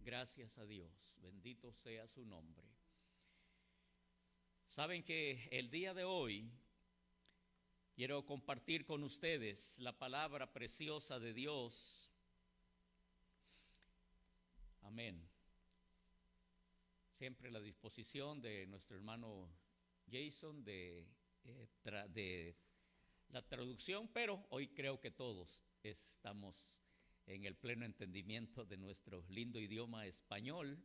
Gracias a Dios, bendito sea su nombre. Saben que el día de hoy quiero compartir con ustedes la palabra preciosa de Dios. Amén. Siempre a la disposición de nuestro hermano Jason de la traducción, pero hoy creo que todos estamos en el pleno entendimiento de nuestro lindo idioma español.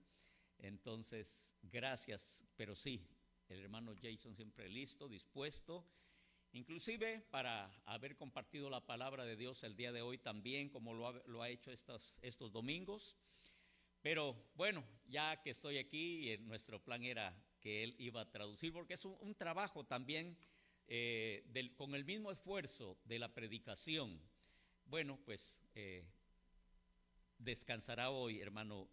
Entonces, gracias, pero sí, el hermano Jason siempre listo, dispuesto, inclusive para haber compartido la palabra de Dios el día de hoy también, como lo ha hecho estos domingos. Pero bueno, ya que estoy aquí, nuestro plan era que él iba a traducir, porque es un trabajo también con el mismo esfuerzo de la predicación. Bueno, pues descansará hoy, hermano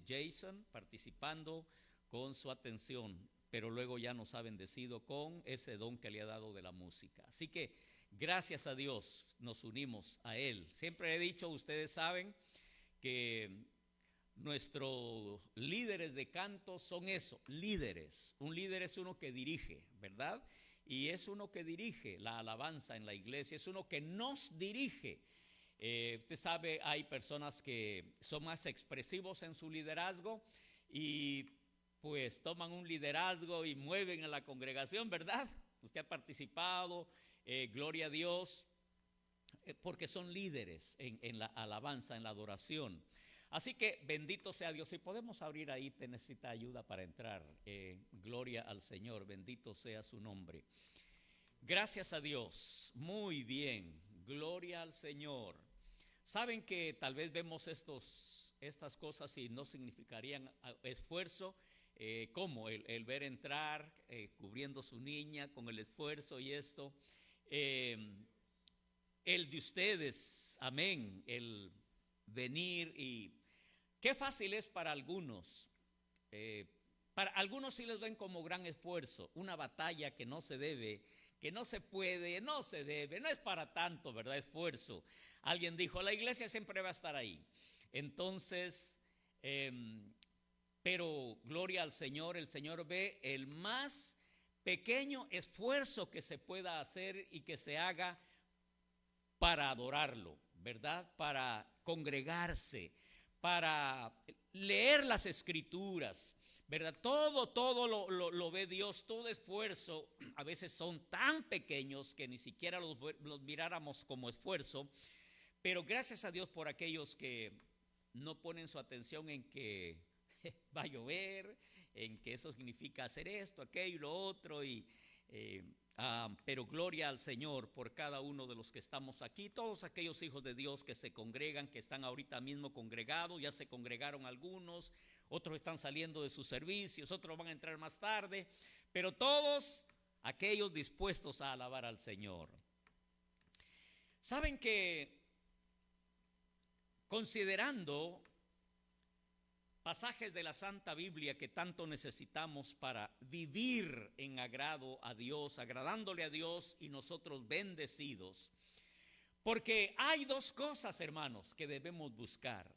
Jason, participando con su atención, pero luego ya nos ha bendecido con ese don que le ha dado de la música. Así que gracias a Dios nos unimos a él. Siempre he dicho, ustedes saben que nuestros líderes de canto son eso, líderes. Un líder es uno que dirige, ¿verdad? Y es uno que dirige la alabanza en la iglesia, es uno que nos dirige. Usted sabe, hay personas que son más expresivos en su liderazgo y pues toman un liderazgo y mueven a la congregación, ¿verdad? Usted ha participado, gloria a Dios, porque son líderes en la alabanza, en la adoración. Así que bendito sea Dios. Si podemos abrir ahí, te necesita ayuda para entrar. Gloria al Señor, bendito sea su nombre. Gracias a Dios, muy bien, gloria al Señor. Saben que tal vez vemos estas cosas y no significarían esfuerzo, como el ver entrar, cubriendo su niña con el esfuerzo y esto. El de ustedes, amén, el venir y qué fácil es para algunos. Para algunos sí les ven como gran esfuerzo, una batalla que no se debe, que no se puede, no se debe, no es para tanto, ¿verdad? Esfuerzo. Alguien dijo, la iglesia siempre va a estar ahí. Entonces, pero gloria al Señor, el Señor ve el más pequeño esfuerzo que se pueda hacer y que se haga para adorarlo, ¿verdad? Para congregarse, para leer las escrituras, ¿verdad? Todo lo ve Dios, todo esfuerzo. A veces son tan pequeños que ni siquiera los miráramos como esfuerzo, pero gracias a Dios por aquellos que no ponen su atención en que va a llover, en que eso significa hacer esto, aquello y lo otro, pero gloria al Señor por cada uno de los que estamos aquí, todos aquellos hijos de Dios que se congregan, que están ahorita mismo congregados, ya se congregaron algunos, otros están saliendo de sus servicios, otros van a entrar más tarde, pero todos aquellos dispuestos a alabar al Señor. Saben que considerando pasajes de la Santa Biblia que tanto necesitamos para vivir en agrado a Dios, agradándole a Dios y nosotros bendecidos. Porque hay dos cosas, hermanos, que debemos buscar.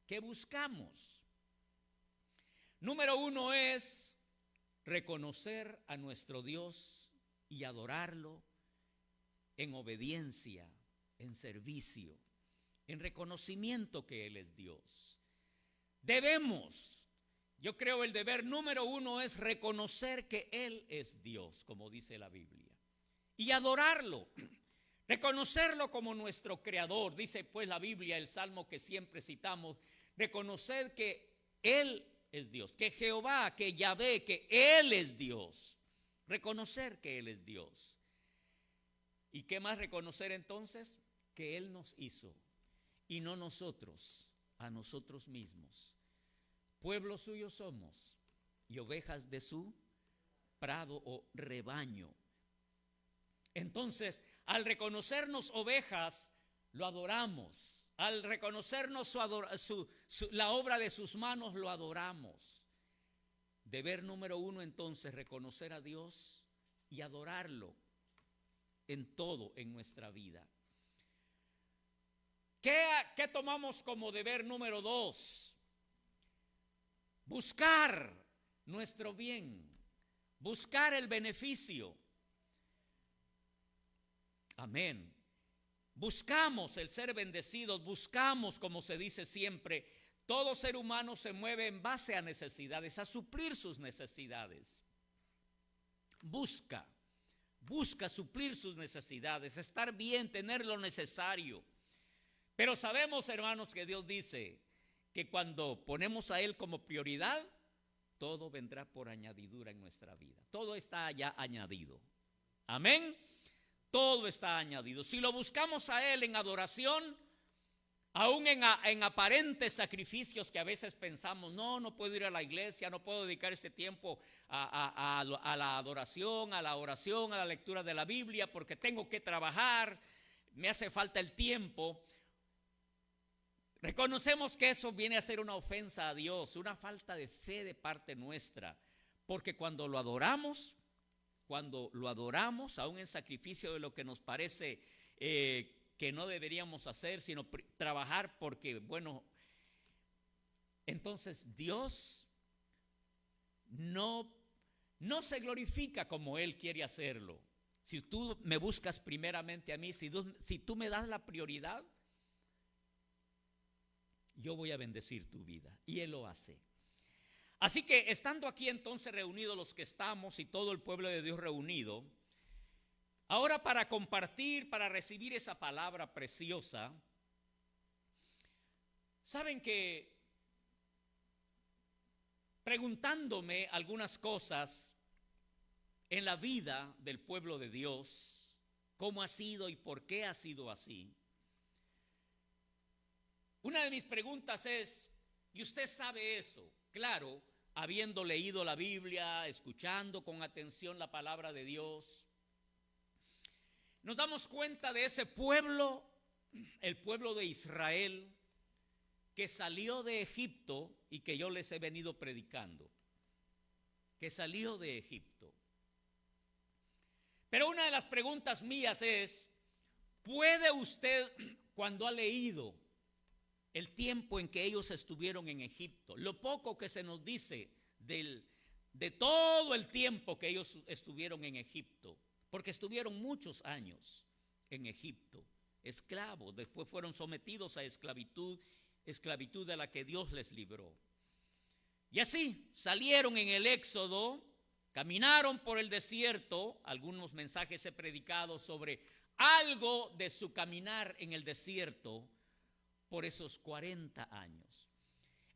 ¿Qué buscamos? Número uno es reconocer a nuestro Dios y adorarlo en obediencia, en servicio, en reconocimiento que Él es Dios. Debemos, yo creo el deber número uno es reconocer que Él es Dios, como dice la Biblia, y adorarlo, reconocerlo como nuestro creador. Dice pues la Biblia, el salmo que siempre citamos, reconocer que Él es Dios, que Jehová, que Yahvé, que Él es Dios, reconocer que Él es Dios. ¿Y qué más reconocer entonces? Que Él nos hizo y no nosotros a nosotros mismos. Pueblo suyo somos y ovejas de su prado o rebaño. Entonces, al reconocernos ovejas, lo adoramos. Al reconocernos la obra de sus manos, lo adoramos. Deber número uno, entonces, reconocer a Dios y adorarlo en todo en nuestra vida. ¿Qué tomamos como deber número dos? Reconocer que Él es Dios. Reconocer que Él es Dios. Reconocer que Él es Dios. Reconocer que Él es Dios. Reconocer que Él es Dios. Reconocer que Él es Dios. Reconocer que Él es Dios. Reconocer que Él es Dios. Reconocer que Él es Dios. ¿Qué tomamos como deber número dos? buscar nuestro bien, buscar el beneficio. Amén. Buscamos el ser bendecidos, buscamos, como se dice siempre, todo ser humano se mueve en base a necesidades, a suplir sus necesidades. Busca suplir sus necesidades, estar bien, tener lo necesario. Pero sabemos, hermanos, que Dios dice que cuando ponemos a Él como prioridad, todo vendrá por añadidura en nuestra vida. Todo está ya añadido. Amén. Todo está añadido. Si lo buscamos a Él en adoración, aún en aparentes sacrificios que a veces pensamos, no puedo ir a la iglesia, no puedo dedicar este tiempo a la adoración, a la oración, a la lectura de la Biblia, porque tengo que trabajar, me hace falta el tiempo. Reconocemos que eso viene a ser una ofensa a Dios, una falta de fe de parte nuestra, porque cuando lo adoramos, aún en sacrificio de lo que nos parece que no deberíamos hacer, sino trabajar porque, bueno, entonces Dios no se glorifica como Él quiere hacerlo. Si tú me buscas primeramente a mí, si tú me das la prioridad, yo voy a bendecir tu vida, y Él lo hace. Así que estando aquí entonces reunidos los que estamos y todo el pueblo de Dios reunido, ahora para compartir, para recibir esa palabra preciosa, saben que preguntándome algunas cosas en la vida del pueblo de Dios, cómo ha sido y por qué ha sido así, una de mis preguntas es, ¿y usted sabe eso? Claro, habiendo leído la Biblia, escuchando con atención la palabra de Dios, nos damos cuenta de ese pueblo, el pueblo de Israel, que salió de Egipto y que yo les he venido predicando, que salió de Egipto. Pero una de las preguntas mías es, ¿puede usted, cuando ha leído el tiempo en que ellos estuvieron en Egipto, lo poco que se nos dice de todo el tiempo que ellos estuvieron en Egipto, porque estuvieron muchos años en Egipto, esclavos, después fueron sometidos a esclavitud de la que Dios les libró. Y así salieron en el Éxodo, caminaron por el desierto, algunos mensajes he predicado sobre algo de su caminar en el desierto por esos 40 años.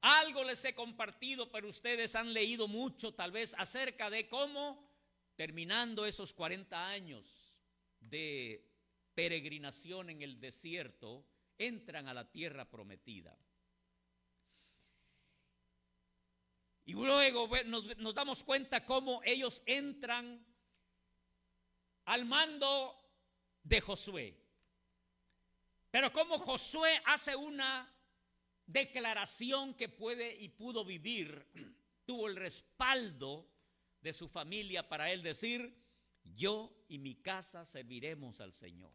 Algo les he compartido, pero ustedes han leído mucho tal vez acerca de cómo terminando esos 40 años de peregrinación en el desierto, entran a la tierra prometida. Y luego nos damos cuenta cómo ellos entran al mando de Josué. Pero como Josué hace una declaración que puede y pudo vivir, tuvo el respaldo de su familia para él decir, yo y mi casa serviremos al Señor.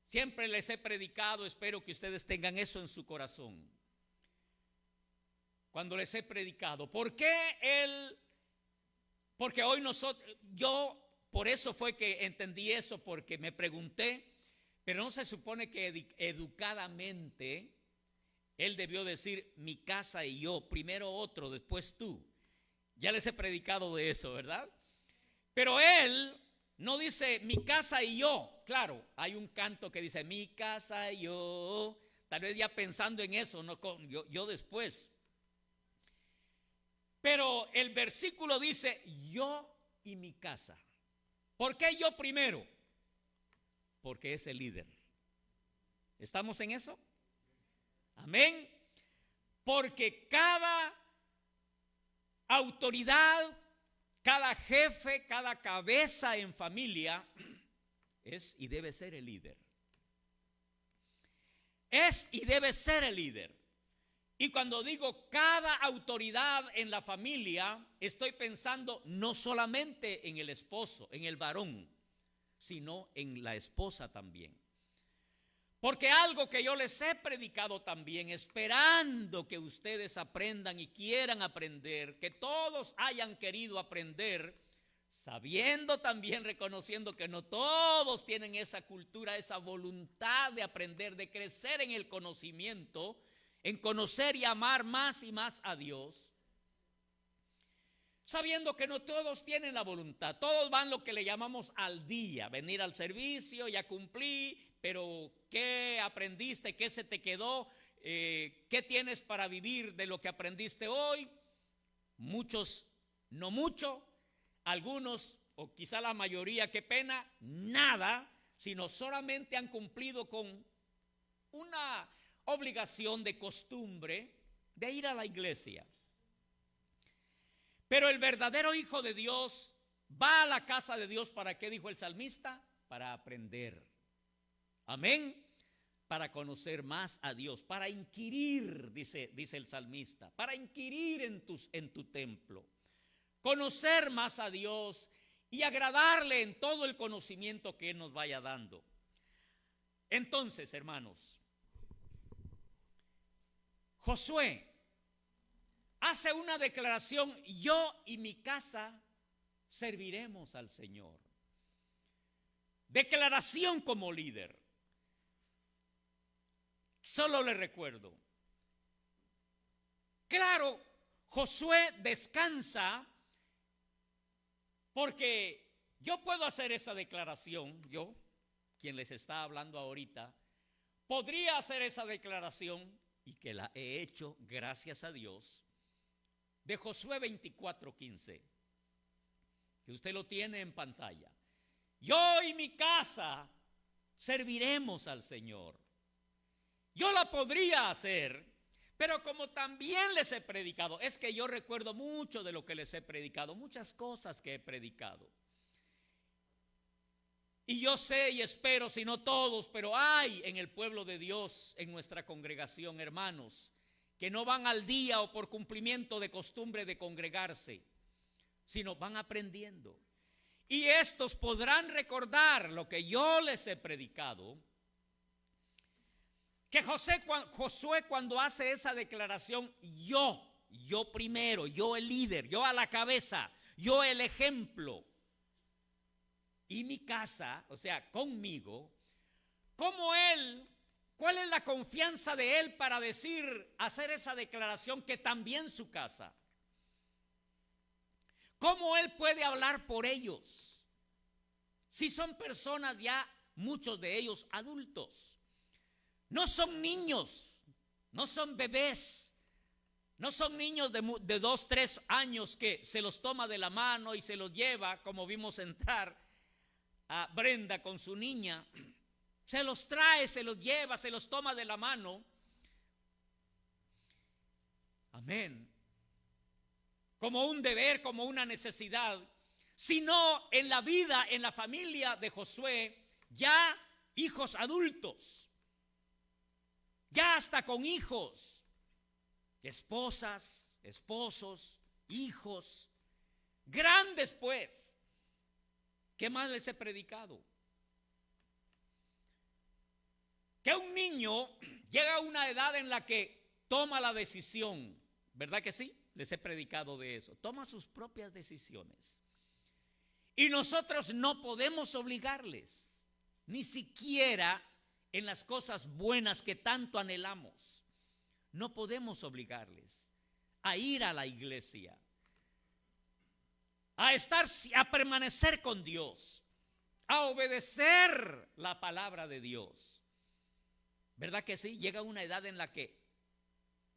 Siempre les he predicado, espero que ustedes tengan eso en su corazón. Cuando les he predicado, porque hoy yo por eso fue que entendí eso, porque me pregunté, pero no se supone que educadamente él debió decir mi casa y yo, primero otro, después tú. Ya les he predicado de eso, ¿verdad? Pero él no dice mi casa y yo. Claro, hay un canto que dice mi casa y yo, tal vez ya pensando en eso, no yo después. Pero el versículo dice yo y mi casa. ¿Por qué yo primero? Porque es el líder. ¿Estamos en eso? Amén. Porque cada autoridad, cada jefe, cada cabeza en familia es y debe ser el líder. Es y debe ser el líder. Y cuando digo cada autoridad en la familia, estoy pensando no solamente en el esposo, en el varón, sino en la esposa también. Porque algo que yo les he predicado también, esperando que ustedes aprendan y quieran aprender, que todos hayan querido aprender, sabiendo también, reconociendo que no todos tienen esa cultura, esa voluntad de aprender, de crecer en el conocimiento, en conocer y amar más y más a Dios. Sabiendo que no todos tienen la voluntad, todos van lo que le llamamos al día, venir al servicio, ya cumplí, pero ¿qué aprendiste? ¿Qué se te quedó? ¿Qué tienes para vivir de lo que aprendiste hoy? Muchos, no mucho, algunos, o quizá la mayoría, qué pena, nada, sino solamente han cumplido con una obligación de costumbre de ir a la iglesia. Pero el verdadero hijo de Dios va a la casa de Dios, ¿para qué dijo el salmista? Para aprender. Amén. Para conocer más a Dios, para inquirir, dice el salmista, para inquirir en tu templo, conocer más a Dios y agradarle en todo el conocimiento que Él nos vaya dando. Entonces, hermanos, Josué hace una declaración: yo y mi casa serviremos al Señor. Declaración como líder. Solo le recuerdo, claro, Josué descansa, porque yo puedo hacer esa declaración, yo, quien les está hablando ahorita, podría hacer esa declaración, y que la he hecho, gracias a Dios, de Josué 24:15, que usted lo tiene en pantalla. Yo y mi casa serviremos al Señor. Yo la podría hacer, pero como también les he predicado, es que yo recuerdo mucho de lo que les he predicado, muchas cosas que he predicado. Y yo sé y espero, si no todos, pero hay en el pueblo de Dios, en nuestra congregación, hermanos, que no van al día o por cumplimiento de costumbre de congregarse, sino van aprendiendo. Y estos podrán recordar lo que yo les he predicado, que Josué cuando hace esa declaración, yo primero, yo el líder, yo a la cabeza, yo el ejemplo, y mi casa, o sea, conmigo, como él, ¿cuál es la confianza de él para hacer esa declaración que también su casa? ¿Cómo él puede hablar por ellos? Si son personas ya, muchos de ellos adultos. No son niños, no son bebés, no son niños de 2, 3 años que se los toma de la mano y se los lleva, como vimos entrar a Brenda con su niña. Se los trae, se los lleva, se los toma de la mano. Amén. Como un deber, como una necesidad. Sino en la vida, en la familia de Josué, ya hijos adultos. Ya hasta con hijos, esposas, esposos, hijos, grandes pues. ¿Qué más les he predicado? Que un niño llega a una edad en la que toma la decisión, ¿verdad que sí? Les he predicado de eso. Toma sus propias decisiones. Y nosotros no podemos obligarles, ni siquiera en las cosas buenas que tanto anhelamos. No podemos obligarles a ir a la iglesia, a permanecer con Dios, a obedecer la palabra de Dios. ¿Verdad que sí? Llega una edad en la que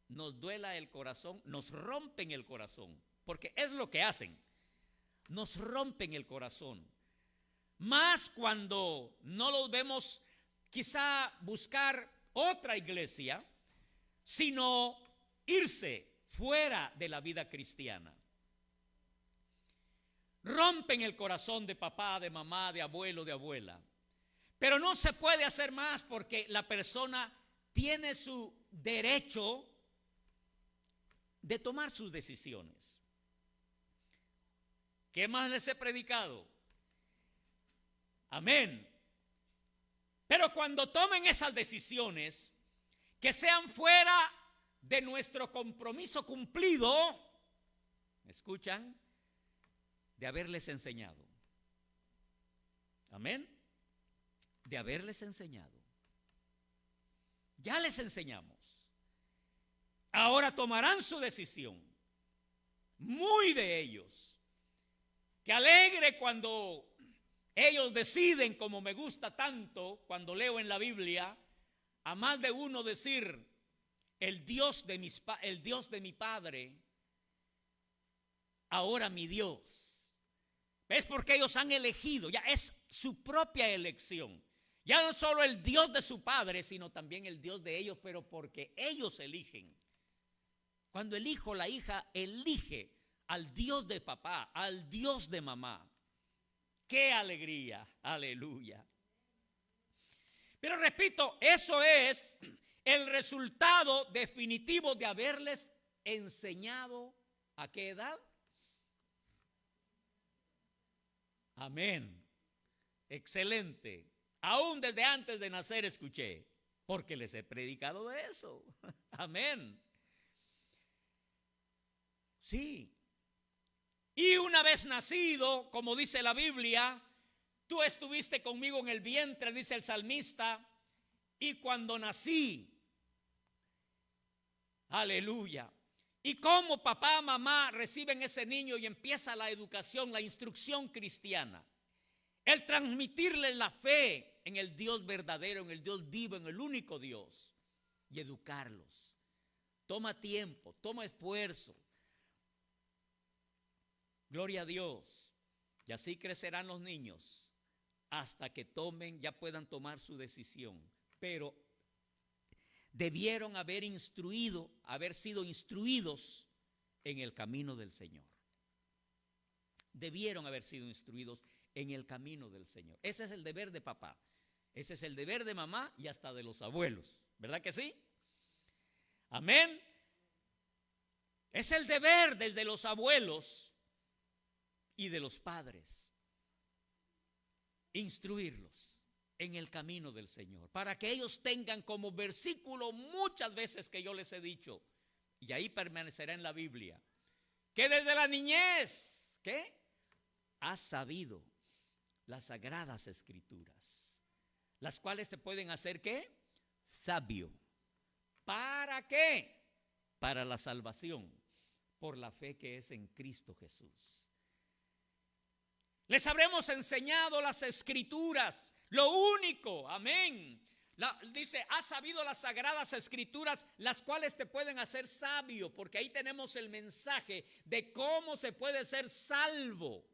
nos duela el corazón, nos rompen el corazón, porque es lo que hacen, nos rompen el corazón. Más cuando no los vemos quizá buscar otra iglesia, sino irse fuera de la vida cristiana. Rompen el corazón de papá, de mamá, de abuelo, de abuela. Pero no se puede hacer más porque la persona tiene su derecho de tomar sus decisiones. ¿Qué más les he predicado? Amén. Pero cuando tomen esas decisiones, que sean fuera de nuestro compromiso cumplido, ¿me escuchan? De haberles enseñado. Amén. De haberles enseñado. Ya les enseñamos. Ahora tomarán su decisión. Muy de ellos. Qué alegre cuando ellos deciden, como me gusta tanto cuando leo en la Biblia, a más de uno decir, el Dios de mi padre, ahora mi Dios. ¿Ves? Porque ellos han elegido, ya es su propia elección. Ya no solo el Dios de su padre, sino también el Dios de ellos, pero porque ellos eligen. Cuando el hijo o la hija elige al Dios de papá, al Dios de mamá, ¡qué alegría! ¡Aleluya! Pero repito, eso es el resultado definitivo de haberles enseñado. ¿A qué edad? Amén. Excelente. Aún desde antes de nacer escuché, porque les he predicado de eso. Amén. Sí. Y una vez nacido, como dice la Biblia, tú estuviste conmigo en el vientre, dice el salmista, y cuando nací, aleluya. Y como papá, mamá reciben ese niño y empieza la educación, la instrucción cristiana. El transmitirle la fe en el Dios verdadero, en el Dios vivo, en el único Dios. Y educarlos. Toma tiempo, toma esfuerzo. Gloria a Dios. Y así crecerán los niños hasta que ya puedan tomar su decisión. Pero debieron haber sido instruidos en el camino del Señor. Debieron haber sido instruidos en el camino del Señor. Ese es el deber de papá. Ese es el deber de mamá y hasta de los abuelos. ¿Verdad que sí? Amén. Es el deber desde los abuelos y de los padres. Instruirlos en el camino del Señor, para que ellos tengan como versículo muchas veces que yo les he dicho, y ahí permanecerá en la Biblia, que desde la niñez, ¿qué? Has sabido las sagradas escrituras, las cuales te pueden hacer, ¿qué? Sabio. ¿Para qué? Para la salvación, por la fe que es en Cristo Jesús. Les habremos enseñado las escrituras. Lo único, amén. Dice, has sabido las sagradas escrituras, las cuales te pueden hacer sabio, porque ahí tenemos el mensaje de cómo se puede ser salvo.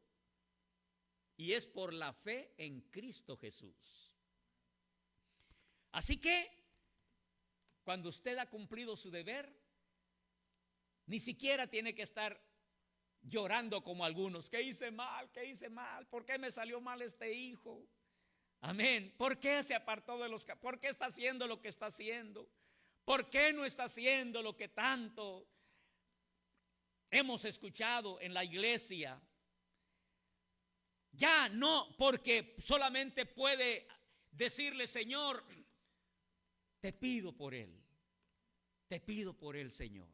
Y es por la fe en Cristo Jesús. Así que, cuando usted ha cumplido su deber, ni siquiera tiene que estar llorando como algunos. ¿Qué hice mal? ¿Qué hice mal? ¿Por qué me salió mal este hijo? Amén. ¿Por qué se apartó de ¿por qué está haciendo lo que está haciendo? ¿Por qué no está haciendo lo que tanto hemos escuchado en la iglesia? Ya no, porque solamente puede decirle, Señor, te pido por él. Te pido por él, Señor.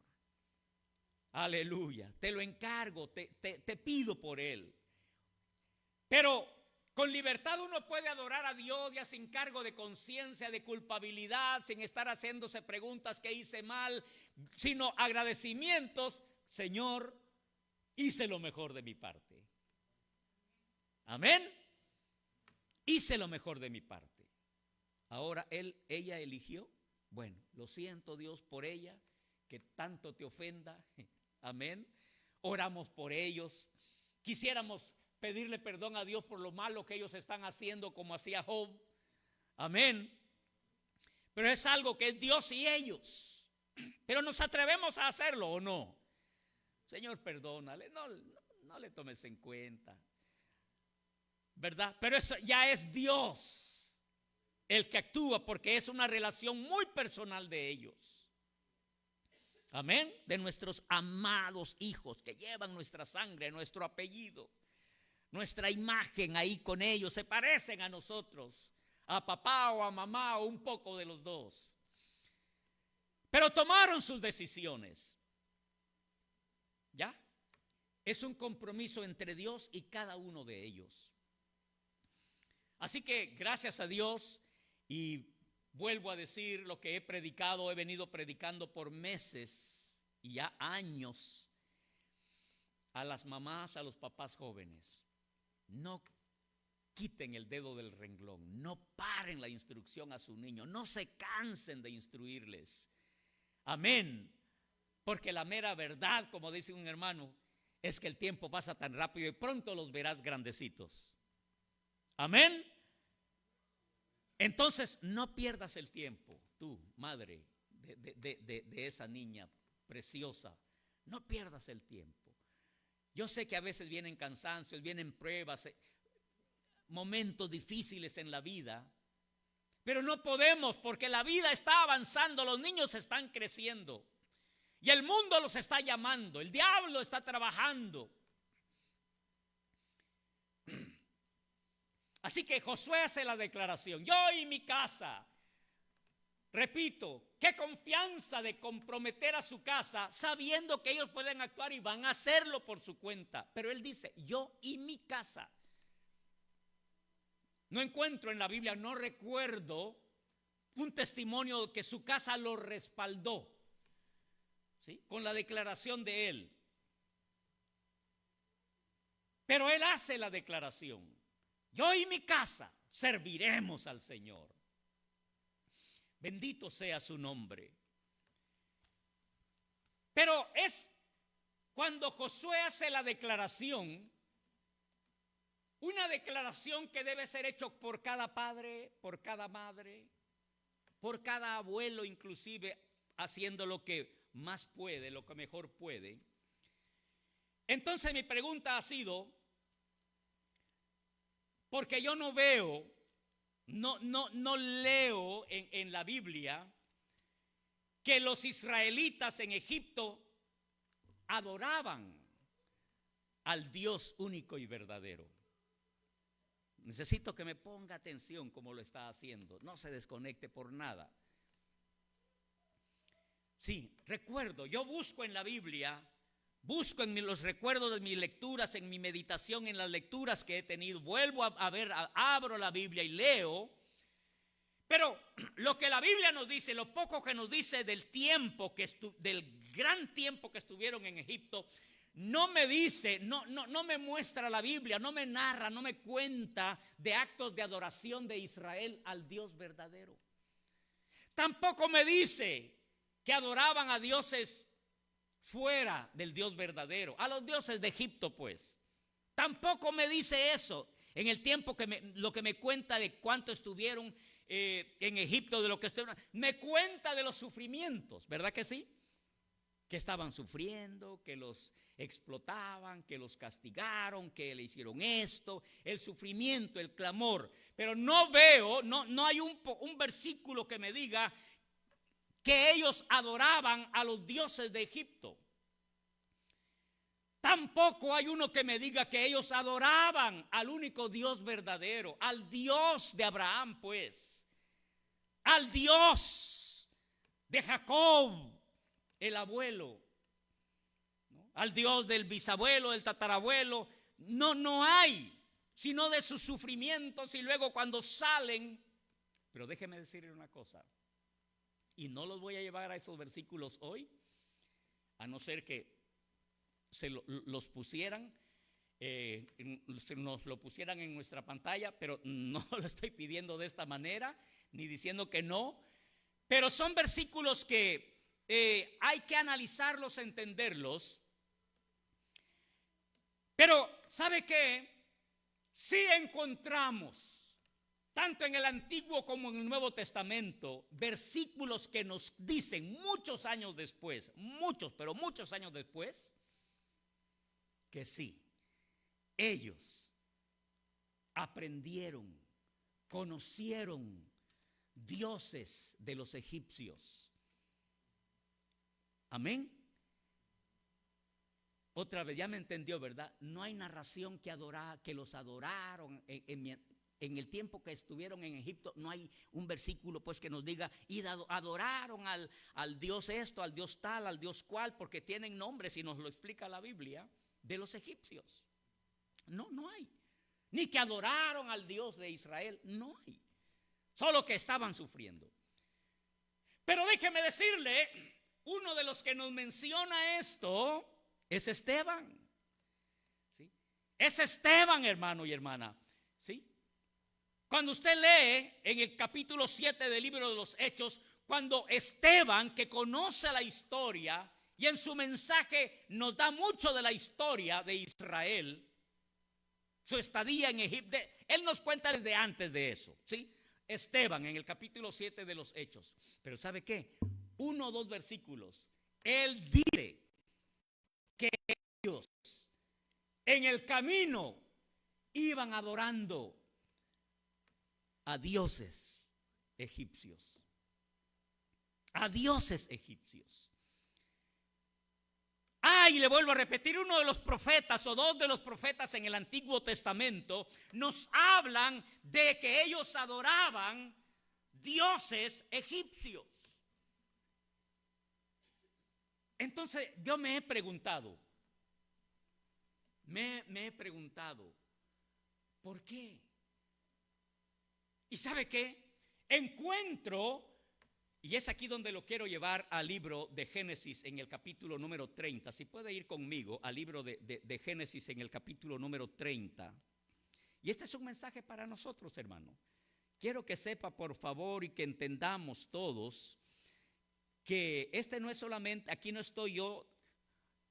Aleluya. Te lo encargo, te pido por él. Pero con libertad uno puede adorar a Dios ya sin cargo de conciencia, de culpabilidad, sin estar haciéndose preguntas que hice mal, sino agradecimientos. Señor, hice lo mejor de mi parte. Amén. Hice lo mejor de mi parte. Ahora ella eligió. Bueno, lo siento, Dios, por ella, que tanto te ofenda. Amén. Oramos por ellos. Quisiéramos pedirle perdón a Dios por lo malo que ellos están haciendo, como hacía Job. Amén. Pero es algo que es Dios y ellos. Pero nos atrevemos a hacerlo o no. Señor, perdónale. No le tomes en cuenta. ¿Verdad? Pero eso ya es Dios el que actúa, porque es una relación muy personal de ellos. Amén. De nuestros amados hijos que llevan nuestra sangre, nuestro apellido, nuestra imagen ahí con ellos, se parecen a nosotros. a papá o a mamá o un poco de los dos. Pero tomaron sus decisiones. ¿Ya? Es un compromiso entre Dios y cada uno de ellos. Así que gracias a Dios, y vuelvo a decir lo que he predicado, he venido predicando por meses y ya años a las mamás, a los papás jóvenes. No quiten el dedo del renglón, no paren la instrucción a su niño, no se cansen de instruirles. Amén. Porque la mera verdad, como dice un hermano, es que el tiempo pasa tan rápido y pronto los verás grandecitos. Amén. Entonces no pierdas el tiempo, tú, madre de esa niña preciosa, no pierdas el tiempo. Yo sé que a veces vienen cansancios, vienen pruebas, momentos difíciles en la vida, pero no podemos, porque la vida está avanzando, los niños están creciendo y el mundo los está llamando, el diablo está trabajando. Así que Josué hace la declaración: yo y mi casa. Repito, qué confianza de comprometer a su casa sabiendo que ellos pueden actuar y van a hacerlo por su cuenta. Pero él dice: yo y mi casa. No encuentro en la Biblia, no recuerdo un testimonio que su casa lo respaldó, ¿sí?, con la declaración de él. Pero él hace la declaración: yo y mi casa serviremos al Señor. Bendito sea su nombre. Pero es cuando Josué hace la declaración, una declaración que debe ser hecha por cada padre, por cada madre, por cada abuelo, inclusive haciendo lo que más puede, lo que mejor puede. Entonces mi pregunta ha sido, porque yo no veo, no leo en la Biblia que los israelitas en Egipto adoraban al Dios único y verdadero. Necesito que me ponga atención como lo está haciendo, no se desconecte por nada. Sí, recuerdo, yo busco en la Biblia, busco en los recuerdos de mis lecturas, en mi meditación, en las lecturas que he tenido, vuelvo a ver, abro la Biblia y leo. Pero lo que la Biblia nos dice, lo poco que nos dice del tiempo, del gran tiempo que estuvieron en Egipto, no me dice, no me muestra la Biblia, no me narra, no me cuenta de actos de adoración de Israel al Dios verdadero. Tampoco me dice que adoraban a dioses fuera del Dios verdadero, a los dioses de Egipto, pues. Tampoco me dice eso en el tiempo lo que me cuenta de cuánto estuvieron en Egipto, de lo que estuvieron. Me cuenta de los sufrimientos, ¿verdad que sí? Que estaban sufriendo, que los explotaban, que los castigaron, que le hicieron esto, el sufrimiento, el clamor. Pero no veo, no hay un versículo que me diga que ellos adoraban a los dioses de Egipto. Tampoco hay uno que me diga que ellos adoraban al único Dios verdadero, al Dios de Abraham, pues, al Dios de Jacob, el abuelo, ¿no?, al Dios del bisabuelo, del tatarabuelo. No hay, sino de sus sufrimientos y luego cuando salen. Pero déjeme decirle una cosa, y no los voy a llevar a esos versículos hoy, a no ser que los pusieran, nos lo pusieran en nuestra pantalla, pero no lo estoy pidiendo de esta manera, ni diciendo que no, pero son versículos que hay que analizarlos, entenderlos. Pero ¿sabe qué? Sí encontramos, tanto en el Antiguo como en el Nuevo Testamento, versículos que nos dicen muchos años después, pero muchos años después, que sí, ellos aprendieron, conocieron dioses de los egipcios. Amén. Otra vez, ya me entendió, ¿verdad? No hay narración que los adoraron en el tiempo que estuvieron en Egipto, no hay un versículo pues que nos diga, y adoraron al Dios esto, al Dios tal, al Dios cual, porque tienen nombres y nos lo explica la Biblia, de los egipcios. No, no hay. Ni que adoraron al Dios de Israel, no hay. Solo que estaban sufriendo. Pero déjeme decirle, uno de los que nos menciona esto es Esteban. ¿Sí? Es Esteban, hermano y hermana. ¿Sí? Cuando usted lee en el capítulo 7 del libro de los Hechos, cuando Esteban, que conoce la historia y en su mensaje nos da mucho de la historia de Israel, su estadía en Egipto, él nos cuenta desde antes de eso, ¿sí? Esteban en el capítulo 7 de los Hechos. Pero ¿sabe qué? 1 o 2 versículos. Él dice que ellos en el camino iban adorando a dioses egipcios. A dioses egipcios. Y le vuelvo a repetir, uno de los profetas o 2 de los profetas en el Antiguo Testamento nos hablan de que ellos adoraban dioses egipcios. Entonces yo me he preguntado, ¿por qué? ¿Y sabe qué? Encuentro, y es aquí donde lo quiero llevar al libro de Génesis en el capítulo número 30. Si puede ir conmigo al libro de Génesis en el capítulo número 30. Y este es un mensaje para nosotros, hermano. Quiero que sepa, por favor, y que entendamos todos, que este no es solamente, aquí no estoy yo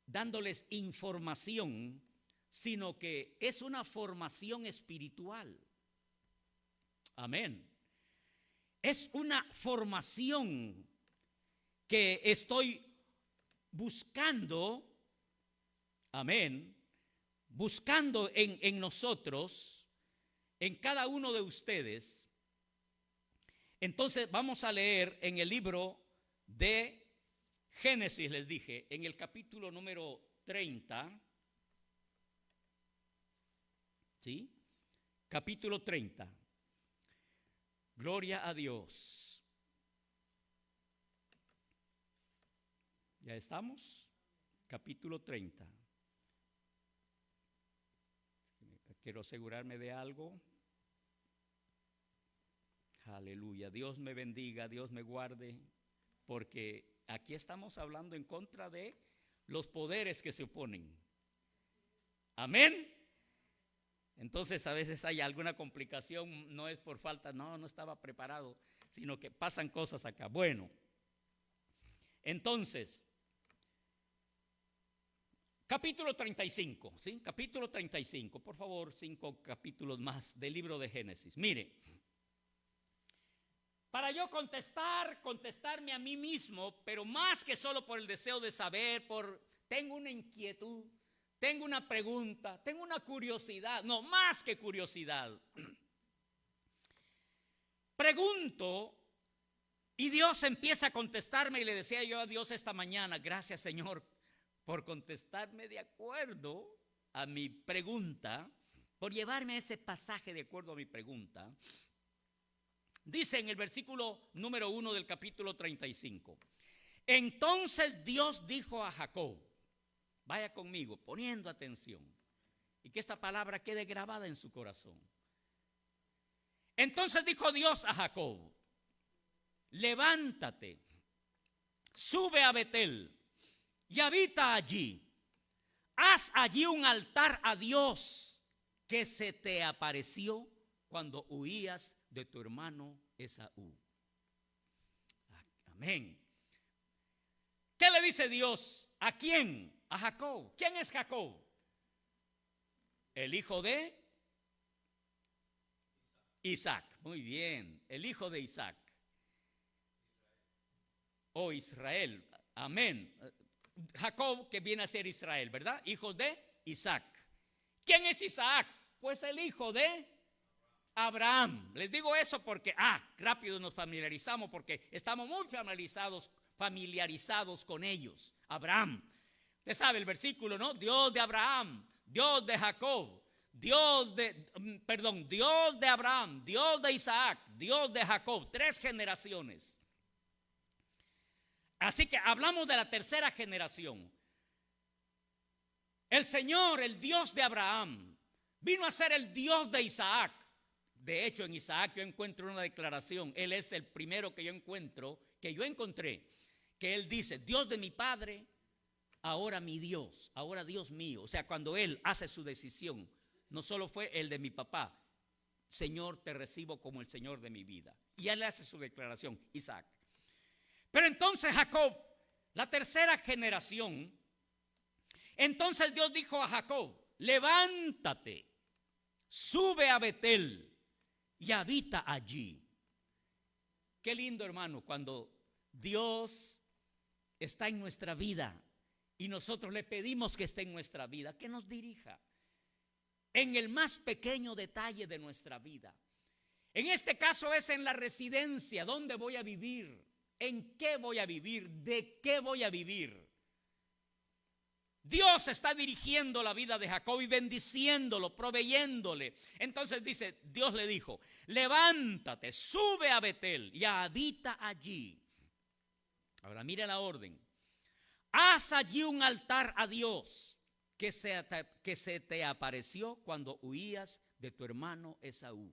dándoles información, sino que es una formación espiritual. Amén. Es una formación que estoy buscando, amén, buscando en nosotros, en cada uno de ustedes. Entonces vamos a leer en el libro de Génesis, les dije, en el capítulo número 30, ¿sí? Capítulo 30. Gloria a Dios. ¿Ya estamos? Capítulo 30. Quiero asegurarme de algo. Aleluya. Dios me bendiga, Dios me guarde, porque aquí estamos hablando en contra de los poderes que se oponen. Amén. Entonces a veces hay alguna complicación, no es por falta, no estaba preparado, sino que pasan cosas acá. Bueno, entonces, capítulo 35, ¿sí? Capítulo 35, por favor, 5 capítulos más del libro de Génesis. Mire, para yo contestarme a mí mismo, pero más que solo por el deseo de saber, tengo una inquietud. Tengo una pregunta, tengo una curiosidad, no, más que curiosidad. Pregunto y Dios empieza a contestarme y le decía yo a Dios esta mañana, gracias Señor por contestarme de acuerdo a mi pregunta, por llevarme a ese pasaje de acuerdo a mi pregunta. Dice en el versículo número 1 del capítulo 35, entonces Dios dijo a Jacob, vaya conmigo, poniendo atención, y que esta palabra quede grabada en su corazón. Entonces dijo Dios a Jacob, levántate, sube a Betel y habita allí. Haz allí un altar a Dios que se te apareció cuando huías de tu hermano Esaú. Amén. ¿Qué le dice Dios? ¿A quién? A Jacob. ¿Quién es Jacob? El hijo de Isaac. Muy bien, el hijo de Isaac. O Israel. Amén. Jacob, que viene a ser Israel, ¿verdad? Hijo de Isaac. ¿Quién es Isaac? Pues el hijo de Abraham. Les digo eso porque, rápido nos familiarizamos porque estamos muy familiarizados con ellos. Abraham. Usted sabe el versículo, ¿no? Dios de Abraham, Dios de Jacob, Dios de Abraham, Dios de Isaac, Dios de Jacob, 3 generaciones. Así que hablamos de la tercera generación. El Señor, el Dios de Abraham, vino a ser el Dios de Isaac. De hecho, en Isaac yo encuentro una declaración. Él es el primero que yo encontré, que él dice: Dios de mi padre, ahora mi Dios, ahora Dios mío. O sea, cuando él hace su decisión, no solo fue el de mi papá: Señor, te recibo como el Señor de mi vida. Y él hace su declaración, Isaac. Pero entonces Jacob, la tercera generación, entonces Dios dijo a Jacob: levántate, sube a Betel y habita allí. Qué lindo, hermano, cuando Dios está en nuestra vida y nosotros le pedimos que esté en nuestra vida, que nos dirija en el más pequeño detalle de nuestra vida. En este caso es en la residencia. ¿Dónde voy a vivir? ¿En qué voy a vivir? ¿De qué voy a vivir? Dios está dirigiendo la vida de Jacob y bendiciéndolo, proveyéndole. Entonces dice, Dios le dijo: levántate, sube a Betel y habita allí. Ahora mire la orden: haz allí un altar a Dios que se te apareció cuando huías de tu hermano Esaú.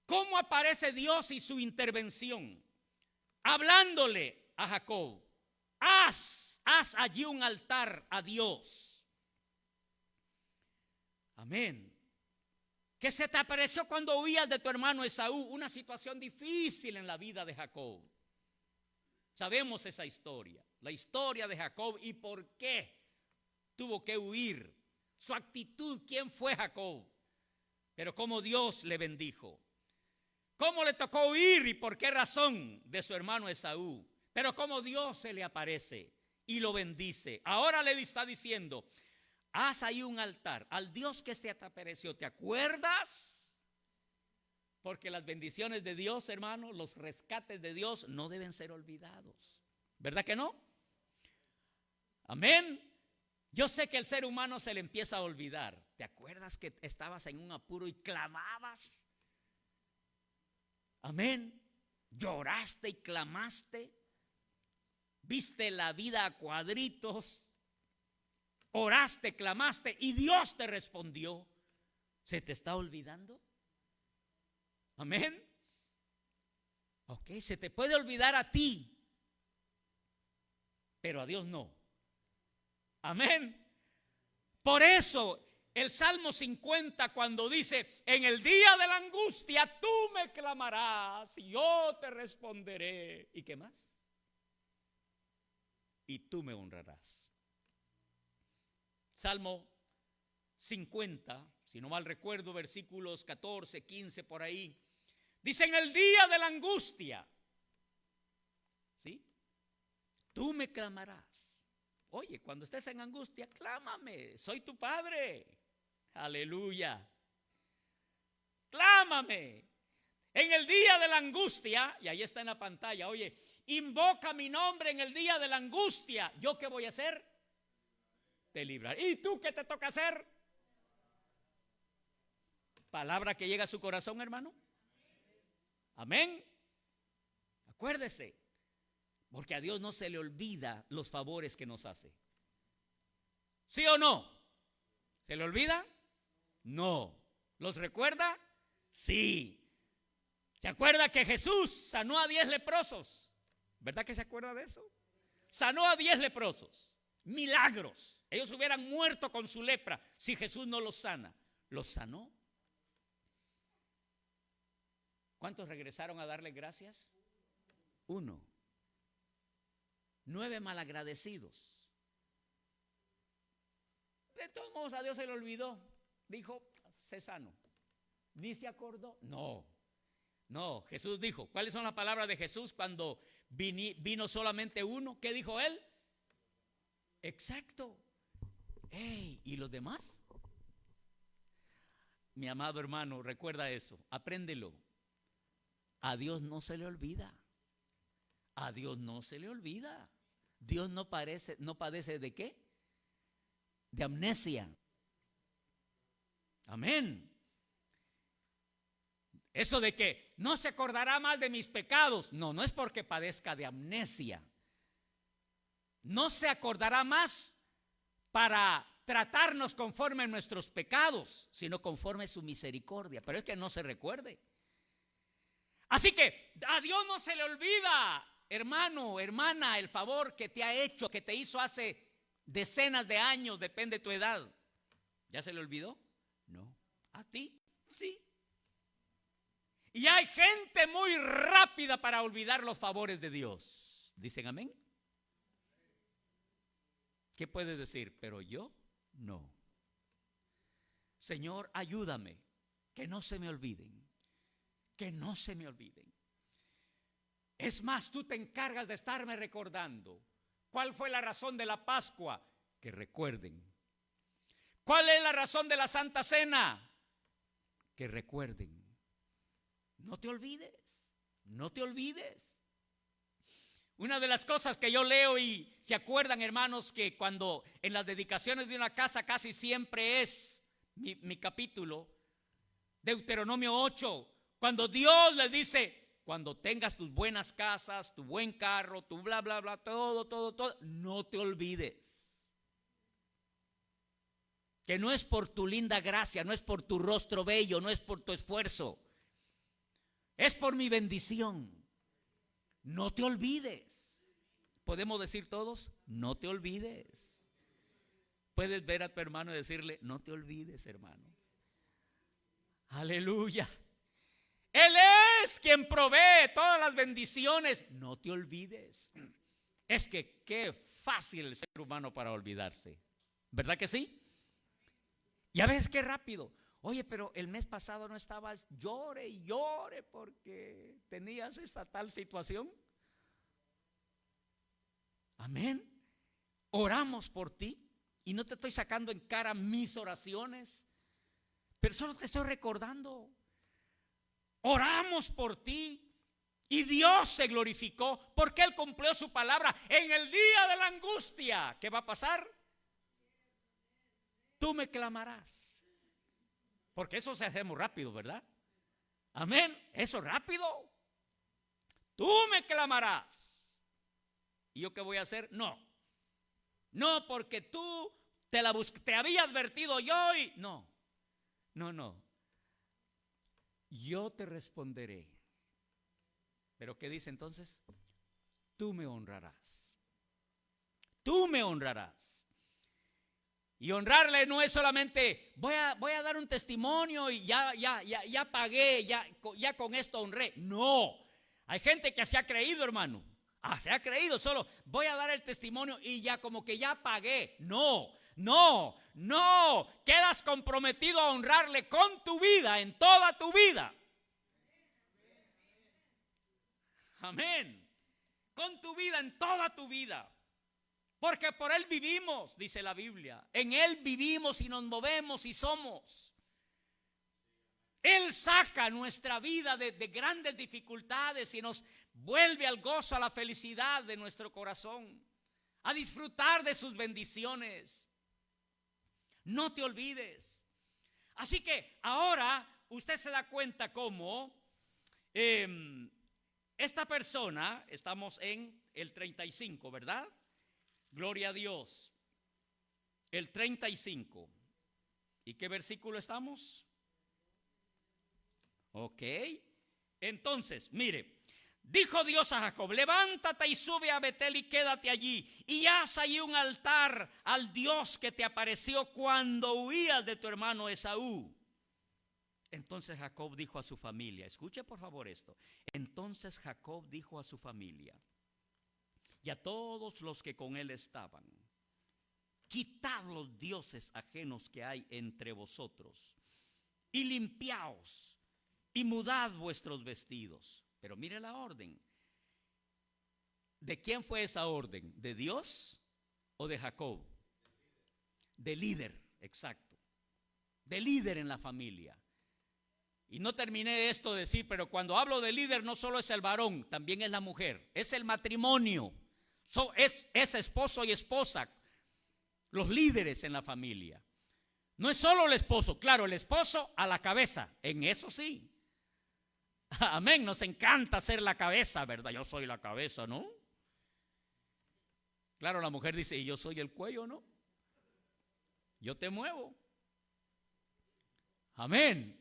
¿Cómo aparece Dios y su intervención? Hablándole a Jacob: haz allí un altar a Dios. Amén. Que se te apareció cuando huías de tu hermano Esaú. Una situación difícil en la vida de Jacob. Sabemos esa historia, la historia de Jacob y por qué tuvo que huir. Su actitud, quién fue Jacob. Pero cómo Dios le bendijo. Cómo le tocó huir y por qué razón de su hermano Esaú. Pero cómo Dios se le aparece y lo bendice. Ahora le está diciendo: haz ahí un altar al Dios que se te apareció. ¿Te acuerdas? Porque las bendiciones de Dios, hermano, los rescates de Dios no deben ser olvidados. ¿Verdad que no? Amén. Yo sé que el ser humano se le empieza a olvidar. ¿Te acuerdas que estabas en un apuro y clamabas? Amén. Lloraste y clamaste. Viste la vida a cuadritos. Oraste, clamaste y Dios te respondió. ¿Se te está olvidando? Amén. Ok, se te puede olvidar a ti, pero a Dios no. Amén. Por eso el Salmo 50, cuando dice: en el día de la angustia tú me clamarás y yo te responderé. ¿Y qué más? Y tú me honrarás. Salmo 50, si no mal recuerdo, versículos 14, 15 por ahí. Dice: en el día de la angustia, ¿sí?, tú me clamarás. Oye, cuando estés en angustia, clámame, soy tu padre. Aleluya. Clámame. En el día de la angustia, y ahí está en la pantalla, oye, invoca mi nombre en el día de la angustia. ¿Yo qué voy a hacer? Te libraré. ¿Y tú qué te toca hacer? Palabra que llega a su corazón, hermano. Amén. Acuérdese, porque a Dios no se le olvida los favores que nos hace. ¿Sí o no? ¿Se le olvida? No. ¿Los recuerda? Sí. ¿Se acuerda que Jesús sanó a 10 leprosos? ¿Verdad que se acuerda de eso? Sanó a 10 leprosos. Milagros. Ellos hubieran muerto con su lepra si Jesús no los sana. Los sanó. ¿Cuántos regresaron a darle gracias? 1. 9 malagradecidos. De todos modos a Dios se le olvidó. Dijo: sé sano. Ni se acordó. No, Jesús dijo. ¿Cuáles son las palabras de Jesús cuando vino solamente uno? ¿Qué dijo él? Exacto. Hey, ¿y los demás? Mi amado hermano, recuerda eso. Apréndelo. A Dios no se le olvida. A Dios no se le olvida. Dios no padece ¿de qué? De amnesia. Amén. Eso de que no se acordará más de mis pecados. No, no es porque padezca de amnesia. No se acordará más para tratarnos conforme a nuestros pecados, sino conforme a su misericordia. Pero es que no se recuerde. Así que a Dios no se le olvida, hermano, hermana, el favor que te ha hecho, que te hizo hace decenas de años, depende de tu edad. ¿Ya se le olvidó? No. ¿A ti? Sí. Y hay gente muy rápida para olvidar los favores de Dios. ¿Dicen amén? ¿Qué puedes decir? Pero yo no. Señor, ayúdame, que no se me olviden, que no se me olviden. Es más, tú te encargas de estarme recordando. ¿Cuál fue la razón de la Pascua? Que recuerden. ¿Cuál es la razón de la Santa Cena? Que recuerden. No te olvides, no te olvides. Una de las cosas que yo leo y se acuerdan, hermanos, que cuando en las dedicaciones de una casa casi siempre es mi capítulo, Deuteronomio 8, cuando Dios les dice, cuando tengas tus buenas casas, tu buen carro, tu bla, bla, bla, todo, no te olvides. Que no es por tu linda gracia, no es por tu rostro bello, no es por tu esfuerzo. Es por mi bendición. No te olvides. ¿Podemos decir todos? No te olvides. Puedes ver a tu hermano y decirle, no te olvides, hermano. Aleluya. Él es quien provee todas las bendiciones. No te olvides. Es que qué fácil el ser humano para olvidarse. ¿Verdad que sí? Y a veces qué rápido. Oye, pero el mes pasado no estabas, llore y llore porque tenías esta tal situación. Amén. Oramos por ti y no te estoy sacando en cara mis oraciones, pero solo te estoy recordando. Oramos por ti y Dios se glorificó porque Él cumplió su palabra en el día de la angustia. ¿Qué va a pasar? Tú me clamarás. Porque eso se hace muy rápido, ¿verdad? Amén. Eso rápido. Tú me clamarás. ¿Y yo qué voy a hacer? No. No, porque tú te había advertido yo y no. Yo te responderé. ¿Pero qué dice entonces? Tú me honrarás. Tú me honrarás. Y honrarle no es solamente voy a dar un testimonio y ya pagué, ya con esto honré. No, hay gente que se ha creído, hermano. Se ha creído solo voy a dar el testimonio y ya como que ya pagué. No, quedas comprometido a honrarle con tu vida, en toda tu vida. Amén. Con tu vida, en toda tu vida. Porque por Él vivimos, dice la Biblia. En Él vivimos y nos movemos y somos. Él saca nuestra vida de grandes dificultades y nos vuelve al gozo, a la felicidad de nuestro corazón. A disfrutar de sus bendiciones. No te olvides. Así que ahora usted se da cuenta cómo esta persona, estamos en el 35, ¿verdad? Gloria a Dios. El 35. ¿Y qué versículo estamos? Ok. Entonces, mire, dijo Dios a Jacob, levántate y sube a Betel y quédate allí. Y haz allí un altar al Dios que te apareció cuando huías de tu hermano Esaú. Entonces Jacob dijo a su familia, escuche por favor esto. Entonces Jacob dijo a su familia y a todos los que con él estaban, quitad los dioses ajenos que hay entre vosotros y limpiaos y mudad vuestros vestidos. Pero mire la orden. ¿De quién fue esa orden? ¿De Dios o de Jacob? De líder, exacto. De líder en la familia. Y no terminé esto de decir, pero cuando hablo de líder no solo es el varón, también es la mujer, es el matrimonio. Es esposo y esposa, los líderes en la familia. No es solo el esposo, claro, el esposo a la cabeza, en eso sí. Amén, nos encanta ser la cabeza, ¿verdad? Yo soy la cabeza, ¿no? Claro, la mujer dice, y yo soy el cuello, ¿no? Yo te muevo. Amén.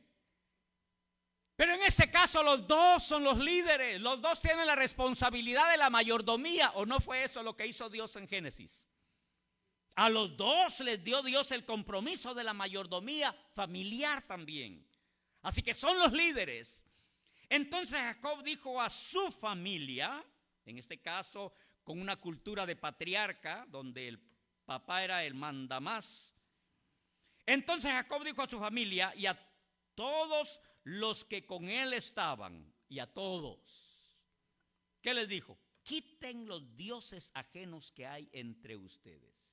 Pero en ese caso los dos son los líderes, los dos tienen la responsabilidad de la mayordomía, ¿o no fue eso lo que hizo Dios en Génesis? A los dos les dio Dios el compromiso de la mayordomía familiar también. Así que son los líderes. Entonces Jacob dijo a su familia, en este caso con una cultura de patriarca, donde el papá era el mandamás. Entonces Jacob dijo a su familia y a todos los que con él estaban, y a todos, ¿qué les dijo? Quiten los dioses ajenos que hay entre ustedes.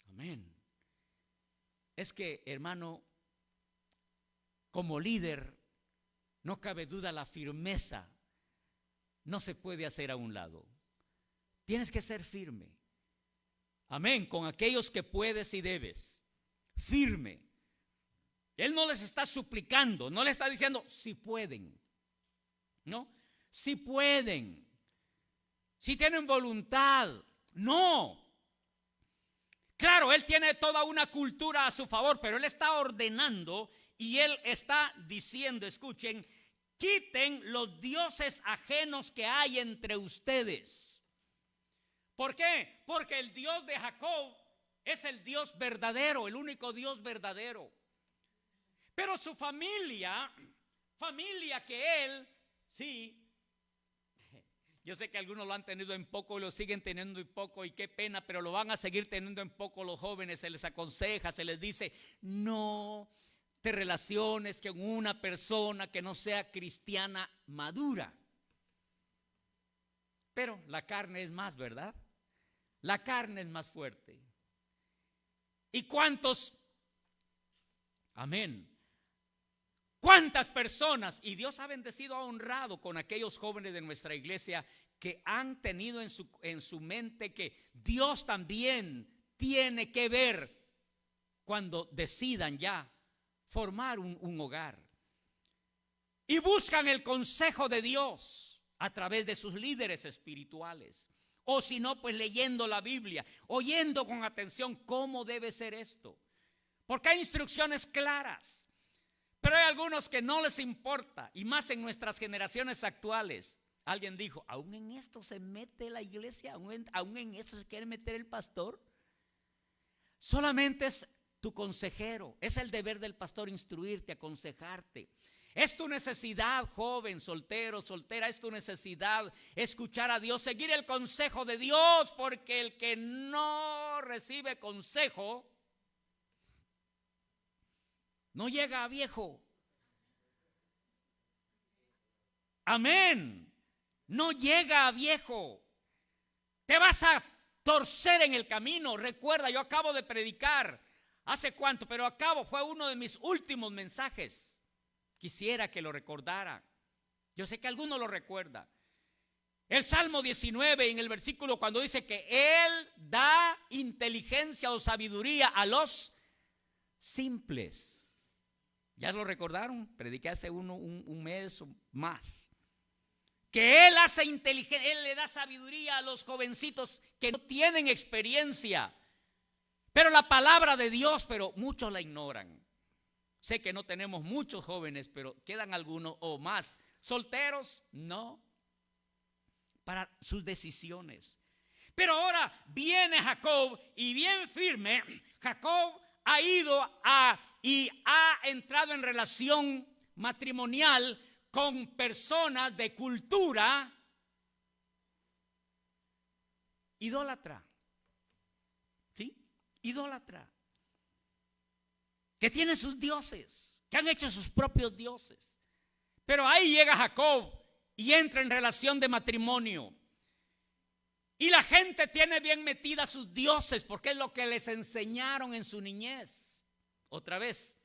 Amén. Es que, hermano, como líder, no cabe duda, la firmeza no se puede hacer a un lado. Tienes que ser firme. Amén, con aquellos que puedes y debes. Firme. Él no les está suplicando, no le está diciendo si pueden. No, si pueden. Si tienen voluntad. No. Claro, él tiene toda una cultura a su favor, pero él está ordenando y él está diciendo, escuchen, quiten los dioses ajenos que hay entre ustedes. ¿Por qué? Porque el Dios de Jacob es el Dios verdadero, el único Dios verdadero. Pero su familia que él, sí, yo sé que algunos lo han tenido en poco y lo siguen teniendo en poco y qué pena, pero lo van a seguir teniendo en poco los jóvenes. Se les aconseja, se les dice, no te relaciones con una persona que no sea cristiana madura. Pero la carne es más, ¿verdad? La carne es más fuerte. ¿Y cuántos? Amén. ¿Cuántas personas? Y Dios ha bendecido, ha honrado con aquellos jóvenes de nuestra iglesia que han tenido en su mente que Dios también tiene que ver cuando decidan ya formar un hogar. Y buscan el consejo de Dios a través de sus líderes espirituales. O si no, pues leyendo la Biblia, oyendo con atención cómo debe ser esto. Porque hay instrucciones claras. Pero hay algunos que no les importa, y más en nuestras generaciones actuales. Alguien dijo, ¿aún en esto se mete la iglesia? ¿Aún en esto se quiere meter el pastor? Solamente es tu consejero. Es el deber del pastor instruirte, aconsejarte. Es tu necesidad, joven, soltero, soltera, es tu necesidad escuchar a Dios, seguir el consejo de Dios, porque el que no recibe consejo no llega a viejo. Amén. No llega a viejo. Te vas a torcer en el camino. Recuerda, yo acabo de predicar. ¿Hace cuánto? Pero fue uno de mis últimos mensajes. Quisiera que lo recordara. Yo sé que alguno lo recuerda. El Salmo 19 en el versículo cuando dice que Él da inteligencia o sabiduría a los simples. ¿Ya lo recordaron? Prediqué hace un mes o más. Que Él hace inteligencia, Él le da sabiduría a los jovencitos que no tienen experiencia. Pero la palabra de Dios, pero muchos la ignoran. Sé que no tenemos muchos jóvenes, pero quedan algunos o más. ¿Solteros? No. Para sus decisiones. Pero ahora viene Jacob y bien firme, Jacob ha ido y ha entrado en relación matrimonial con personas de cultura idólatra. ¿Sí? Idólatra. Que tienen sus dioses, que han hecho sus propios dioses. Pero ahí llega Jacob y entra en relación de matrimonio. Y la gente tiene bien metida sus dioses porque es lo que les enseñaron en su niñez. Otra vez,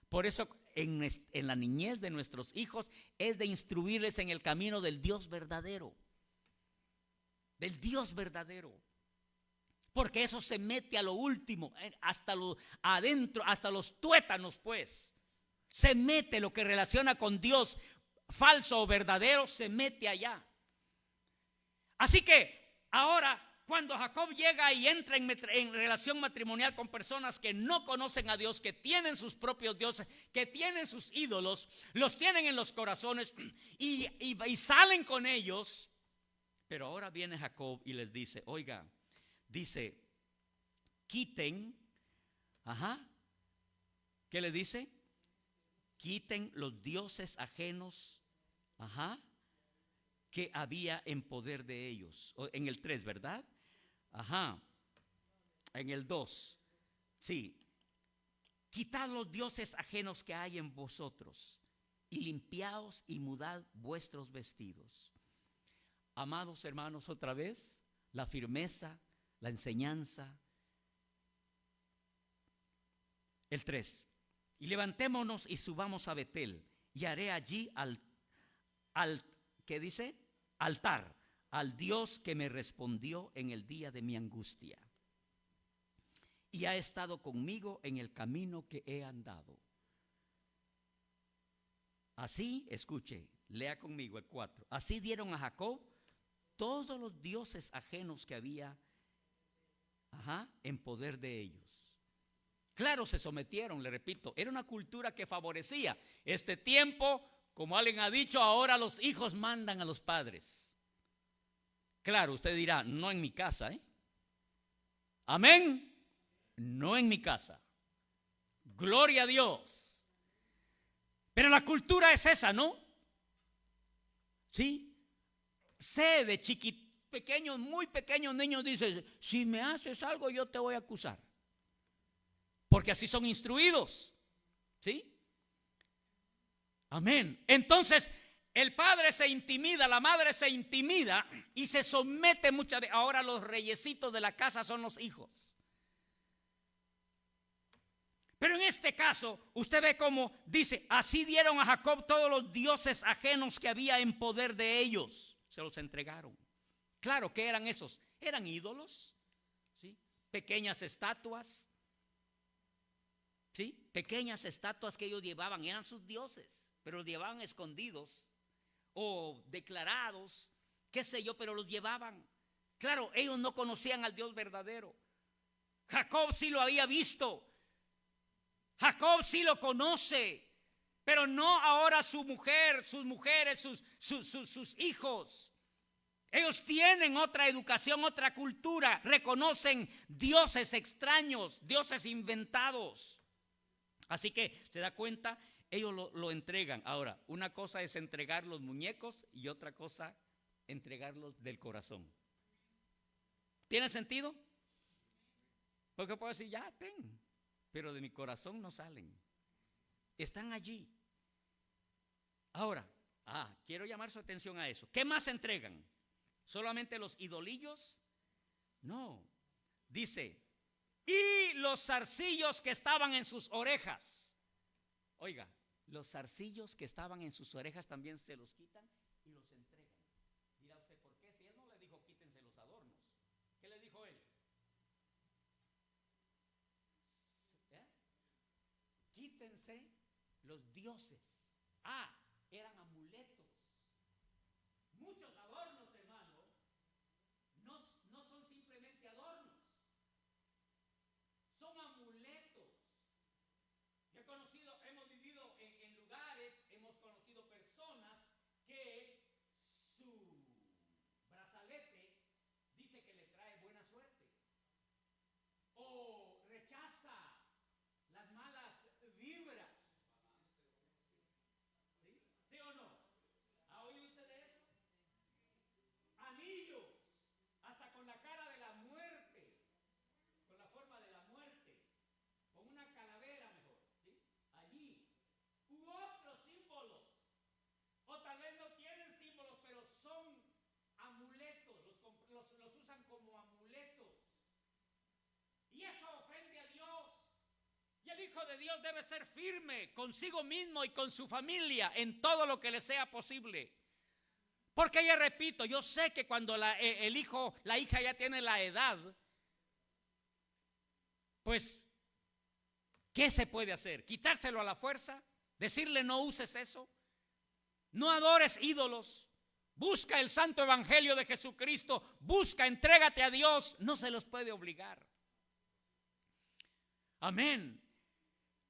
por eso en la niñez de nuestros hijos es de instruirles en el camino del Dios verdadero. Del Dios verdadero. Porque eso se mete a lo último, hasta lo adentro, hasta los tuétanos, pues. Se mete lo que relaciona con Dios, falso o verdadero, se mete allá. Así que ahora, cuando Jacob llega y entra en relación matrimonial con personas que no conocen a Dios, que tienen sus propios dioses, que tienen sus ídolos, los tienen en los corazones y salen con ellos. Pero ahora viene Jacob y les dice, oiga, dice, quiten, ¿qué le dice? Quiten los dioses ajenos, que había en poder de ellos. En el 3, ¿verdad? En el 2, sí. Quitad los dioses ajenos que hay en vosotros y limpiaos y mudad vuestros vestidos. Amados hermanos, otra vez, la firmeza, la enseñanza. El 3. Y levantémonos y subamos a Betel, y haré allí ¿qué dice? Altar al Dios que me respondió en el día de mi angustia y ha estado conmigo en el camino que he andado. Así, escuche, lea conmigo el 4. Así dieron a Jacob todos los dioses ajenos que había en poder de ellos. Claro, se sometieron, le repito, era una cultura que favorecía. Este tiempo, como alguien ha dicho, ahora los hijos mandan a los padres. Claro, usted dirá, no en mi casa, amén, no en mi casa. Gloria a Dios. Pero la cultura es esa, ¿no? Sí. Sé de pequeños, muy pequeños niños, dicen, si me haces algo yo te voy a acusar. Porque así son instruidos. ¿Sí? Amén. Entonces, el padre se intimida, la madre se intimida y se somete muchas veces. Ahora los reyesitos de la casa son los hijos. Pero en este caso, usted ve cómo dice, así dieron a Jacob todos los dioses ajenos que había en poder de ellos. Se los entregaron. Claro, ¿qué eran esos? Eran ídolos, ¿sí? Pequeñas estatuas. ¿Sí? Pequeñas estatuas que ellos llevaban, eran sus dioses, pero los llevaban escondidos o declarados, qué sé yo, pero los llevaban. Claro, ellos no conocían al Dios verdadero. Jacob sí lo había visto. Jacob sí lo conoce, pero no ahora su mujer, sus mujeres, sus hijos. Ellos tienen otra educación, otra cultura, reconocen dioses extraños, dioses inventados. Así que se da cuenta, ellos lo entregan. Ahora, una cosa es entregar los muñecos y otra cosa entregarlos del corazón. ¿Tiene sentido? Porque puedo decir, ya, ten, pero de mi corazón no salen. Están allí. Ahora, quiero llamar su atención a eso. ¿Qué más entregan? ¿Solamente los idolillos? No. Dice, y los zarcillos que estaban en sus orejas. Oiga, los zarcillos que estaban en sus orejas también se los quitan y los entregan. Dirá usted, ¿por qué? Si él no le dijo quítense los adornos. ¿Qué le dijo él? Quítense los dioses. Eran amuletos. Muchos adornos, hermano, no son simplemente adornos. Son amuletos. Yo he conocido, hemos vivido en lugares, hemos conocido personas que su brazalete dice que le trae buena suerte o rechaza las malas vibras. ¿Sí? ¿Sí o no? ¿Ha oído usted de eso? Anillos, hasta con la cara de la muerte, con la forma de la muerte, con una calavera mejor, ¿sí? Allí, u otros símbolos, o tal vez no tienen símbolos, pero son amuletos, los usan como amuletos, y eso ofende a Dios. Y el Hijo de Dios debe ser firme consigo mismo y con su familia en todo lo que le sea posible. Porque ya repito, yo sé que cuando el hijo, la hija ya tiene la edad, Pues, ¿qué se puede hacer? ¿Quitárselo a la fuerza? ¿Decirle no uses eso? No adores ídolos. Busca el santo evangelio de Jesucristo. Busca, entrégate a Dios. No se los puede obligar. Amén.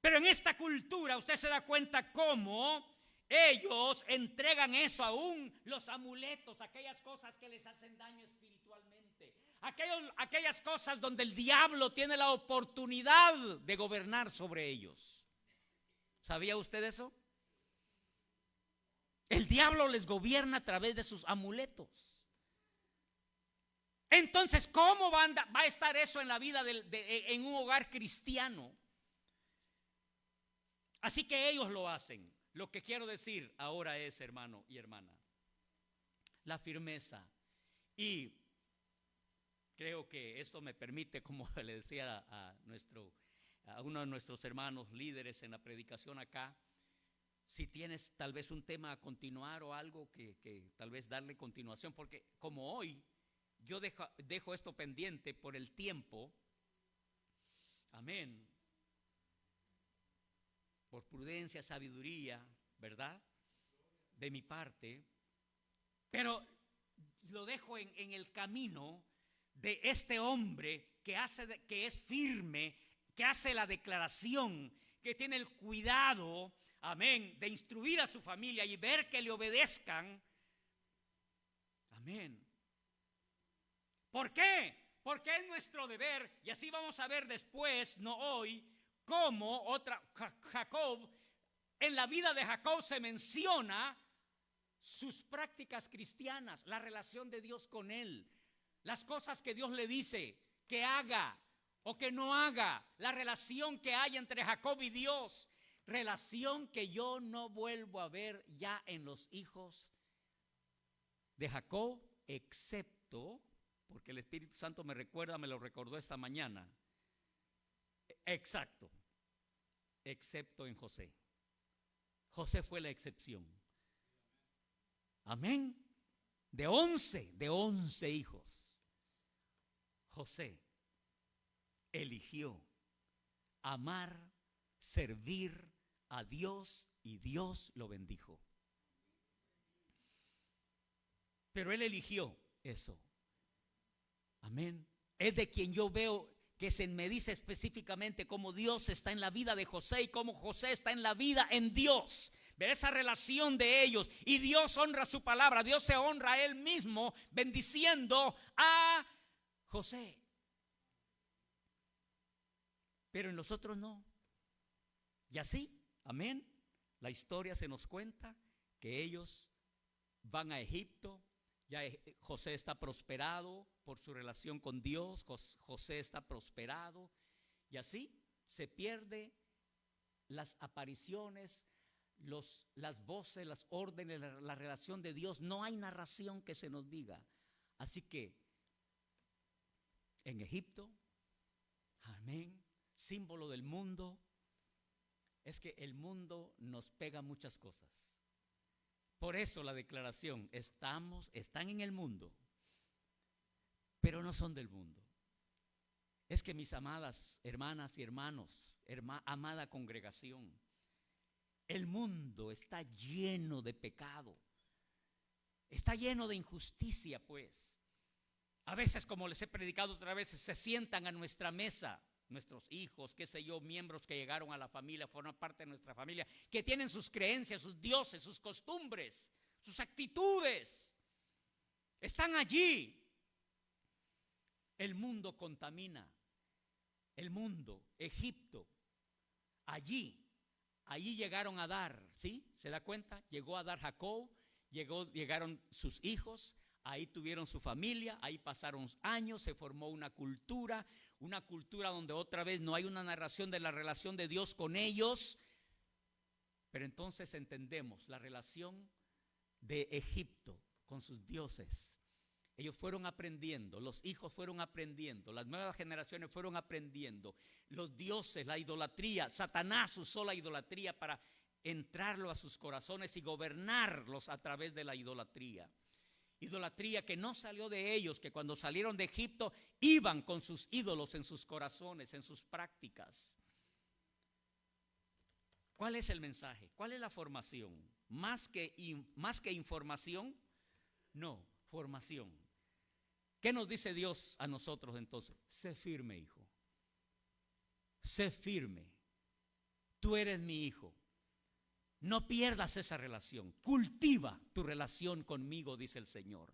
Pero en esta cultura usted se da cuenta cómo ellos entregan eso, aún los amuletos, aquellas cosas que les hacen daño espiritualmente, aquellas cosas donde el diablo tiene la oportunidad de gobernar sobre ellos. ¿Sabía usted eso? El diablo les gobierna a través de sus amuletos. Entonces, ¿cómo va a estar eso en la vida en un hogar cristiano? Así que ellos lo hacen. Lo que quiero decir ahora es, hermano y hermana, la firmeza. Y creo que esto me permite, como le decía a uno de nuestros hermanos líderes en la predicación acá, si tienes tal vez un tema a continuar o algo que tal vez darle continuación, porque como hoy yo dejo esto pendiente por el tiempo, amén, por prudencia, sabiduría, ¿verdad? De mi parte, pero lo dejo en el camino de este hombre que es firme, que hace la declaración, que tiene el cuidado, amén, de instruir a su familia y ver que le obedezcan. Amén. ¿Por qué? Porque es nuestro deber, y así vamos a ver después, no hoy, cómo Jacob, en la vida de Jacob se menciona sus prácticas cristianas, la relación de Dios con él, las cosas que Dios le dice que haga o que no haga, la relación que hay entre Jacob y Dios, relación que yo no vuelvo a ver ya en los hijos de Jacob, excepto, porque el Espíritu Santo me lo recordó esta mañana, exacto, excepto en José. José fue la excepción. Amén. De 11 hijos, José eligió amar, servir a Dios y Dios lo bendijo. Pero él eligió eso. Amén. Es de quien yo veo que se me dice específicamente cómo Dios está en la vida de José y cómo José está en la vida en Dios. Ver esa relación de ellos, y Dios honra su palabra, Dios se honra a él mismo bendiciendo a José. Pero en los otros no. Y así, amén, la historia se nos cuenta que ellos van a Egipto. Ya José está prosperado por su relación con Dios. José está prosperado. Y así se pierde las apariciones, las voces, las órdenes, la relación de Dios. No hay narración que se nos diga. Así que en Egipto, amén, símbolo del mundo. Es que el mundo nos pega muchas cosas. Por eso la declaración, están en el mundo, pero no son del mundo. Es que mis amadas hermanas y hermanos, amada congregación, el mundo está lleno de pecado, está lleno de injusticia, pues. A veces, como les he predicado otras veces, se sientan a nuestra mesa nuestros hijos, qué sé yo, miembros que llegaron a la familia, forman parte de nuestra familia, que tienen sus creencias, sus dioses, sus costumbres, sus actitudes, están allí. El mundo contamina, el mundo, Egipto, allí llegaron a dar, ¿sí? ¿Se da cuenta? Llegó a dar Jacob, llegaron sus hijos, ahí tuvieron su familia, ahí pasaron años, se formó una cultura donde otra vez no hay una narración de la relación de Dios con ellos, pero entonces entendemos la relación de Egipto con sus dioses. Ellos fueron aprendiendo, los hijos fueron aprendiendo, las nuevas generaciones fueron aprendiendo, los dioses, la idolatría. Satanás usó la idolatría para entrarlo a sus corazones y gobernarlos a través de la idolatría. Idolatría que no salió de ellos, que cuando salieron de Egipto iban con sus ídolos en sus corazones, en sus prácticas. ¿Cuál es el mensaje? ¿Cuál es la formación? Más que información, no, formación. ¿Qué nos dice Dios a nosotros entonces? Sé firme, hijo. Sé firme. Tú eres mi hijo. No pierdas esa relación. Cultiva tu relación conmigo, dice el Señor.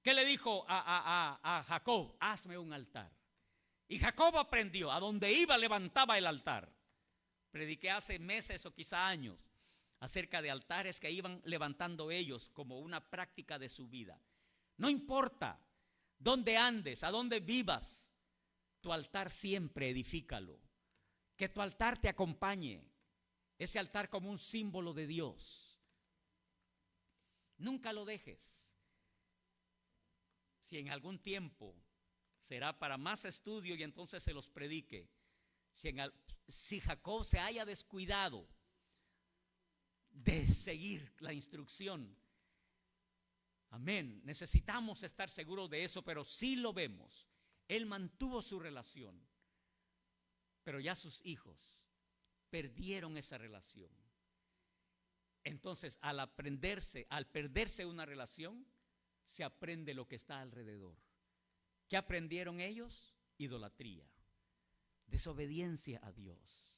¿Qué le dijo a Jacob? Hazme un altar. Y Jacob aprendió. A donde iba levantaba el altar. Prediqué hace meses o quizá años acerca de altares que iban levantando ellos como una práctica de su vida. No importa dónde andes, a dónde vivas, tu altar siempre edifícalo. Que tu altar te acompañe. Ese altar como un símbolo de Dios. Nunca lo dejes. Si en algún tiempo será para más estudio y entonces se los predique. Si Jacob se haya descuidado de seguir la instrucción, amén, necesitamos estar seguros de eso, pero sí lo vemos. Él mantuvo su relación, pero ya sus hijos perdieron esa relación. Entonces, al perderse una relación, se aprende lo que está alrededor. ¿Qué aprendieron ellos? Idolatría, desobediencia a Dios.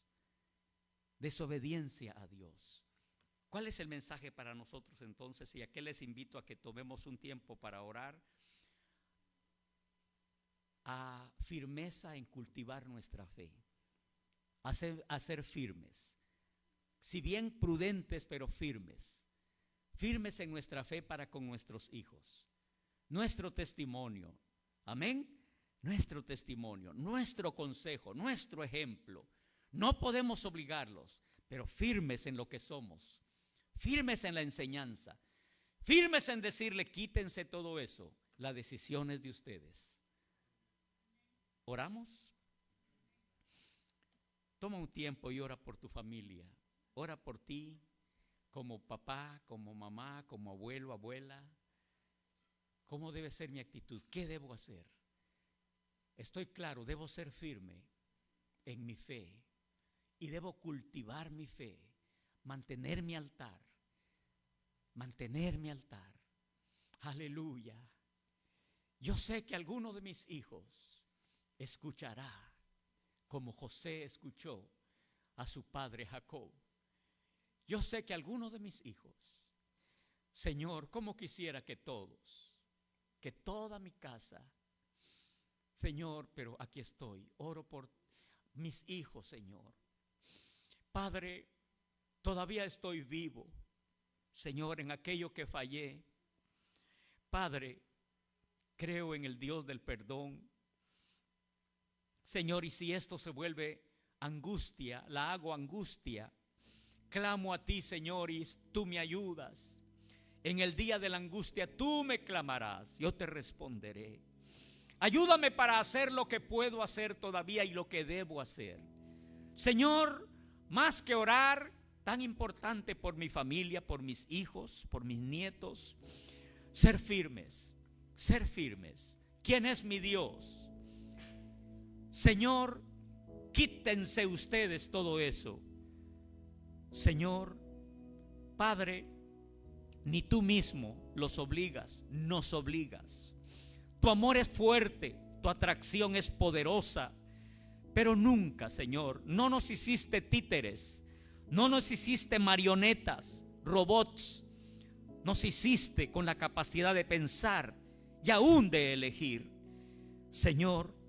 Desobediencia a Dios. ¿Cuál es el mensaje para nosotros entonces? Y aquí les invito a que tomemos un tiempo para orar. A firmeza en cultivar nuestra fe. A ser firmes, si bien prudentes pero firmes en nuestra fe para con nuestros hijos, nuestro testimonio, amén, nuestro testimonio, nuestro consejo, nuestro ejemplo. No podemos obligarlos, pero firmes en lo que somos, firmes en la enseñanza, firmes en decirle quítense todo eso, la decisión es de ustedes. ¿Oramos? Toma un tiempo y ora por tu familia. Ora por ti como papá, como mamá, como abuelo, abuela. ¿Cómo debe ser mi actitud? ¿Qué debo hacer? Estoy claro, debo ser firme en mi fe y debo cultivar mi fe, mantener mi altar. Aleluya. Yo sé que alguno de mis hijos escuchará como José escuchó a su padre Jacob. Yo sé que alguno de mis hijos, Señor, como quisiera que toda mi casa, Señor, pero aquí estoy, oro por mis hijos, Señor. Padre, todavía estoy vivo, Señor, en aquello que fallé. Padre, creo en el Dios del perdón. Señor, y si esto se vuelve angustia, la hago angustia, clamo a ti, Señor, y tú me ayudas. En el día de la angustia tú me clamarás, yo te responderé. Ayúdame para hacer lo que puedo hacer todavía y lo que debo hacer. Señor, más que orar, tan importante por mi familia, por mis hijos, por mis nietos, ser firmes. ¿Quién es mi Dios? Señor, quítense ustedes todo eso. Señor, Padre, ni tú mismo los obligas, nos obligas. Tu amor es fuerte, tu atracción es poderosa, pero nunca, Señor, no nos hiciste títeres, no nos hiciste marionetas, robots. Nos hiciste con la capacidad de pensar y aún de elegir. Señor,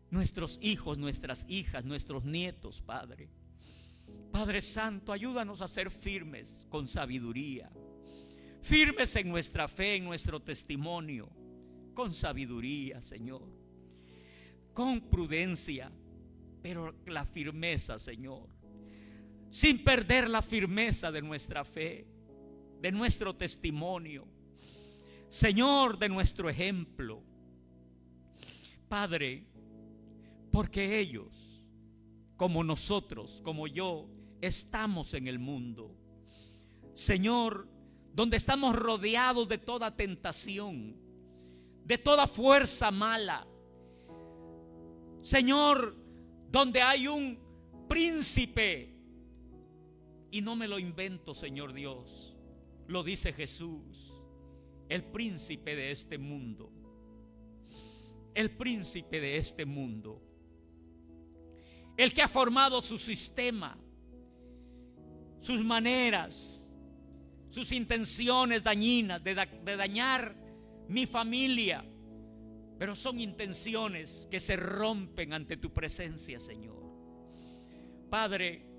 nuestros hijos, nuestras hijas, nuestros nietos, Padre. Padre Santo, ayúdanos a ser firmes con sabiduría. Firmes en nuestra fe, en nuestro testimonio. Con sabiduría, Señor. Con prudencia, pero la firmeza, Señor. Sin perder la firmeza de nuestra fe, de nuestro testimonio. Señor, de nuestro ejemplo. Padre, porque ellos, como nosotros, como yo, estamos en el mundo. Señor, donde estamos rodeados de toda tentación, de toda fuerza mala. Señor, donde hay un príncipe, y no me lo invento, Señor Dios, lo dice Jesús, el príncipe de este mundo, el príncipe de este mundo, el que ha formado su sistema, sus maneras, sus intenciones dañinas de dañar mi familia, pero son intenciones que se rompen ante tu presencia, Señor. Padre,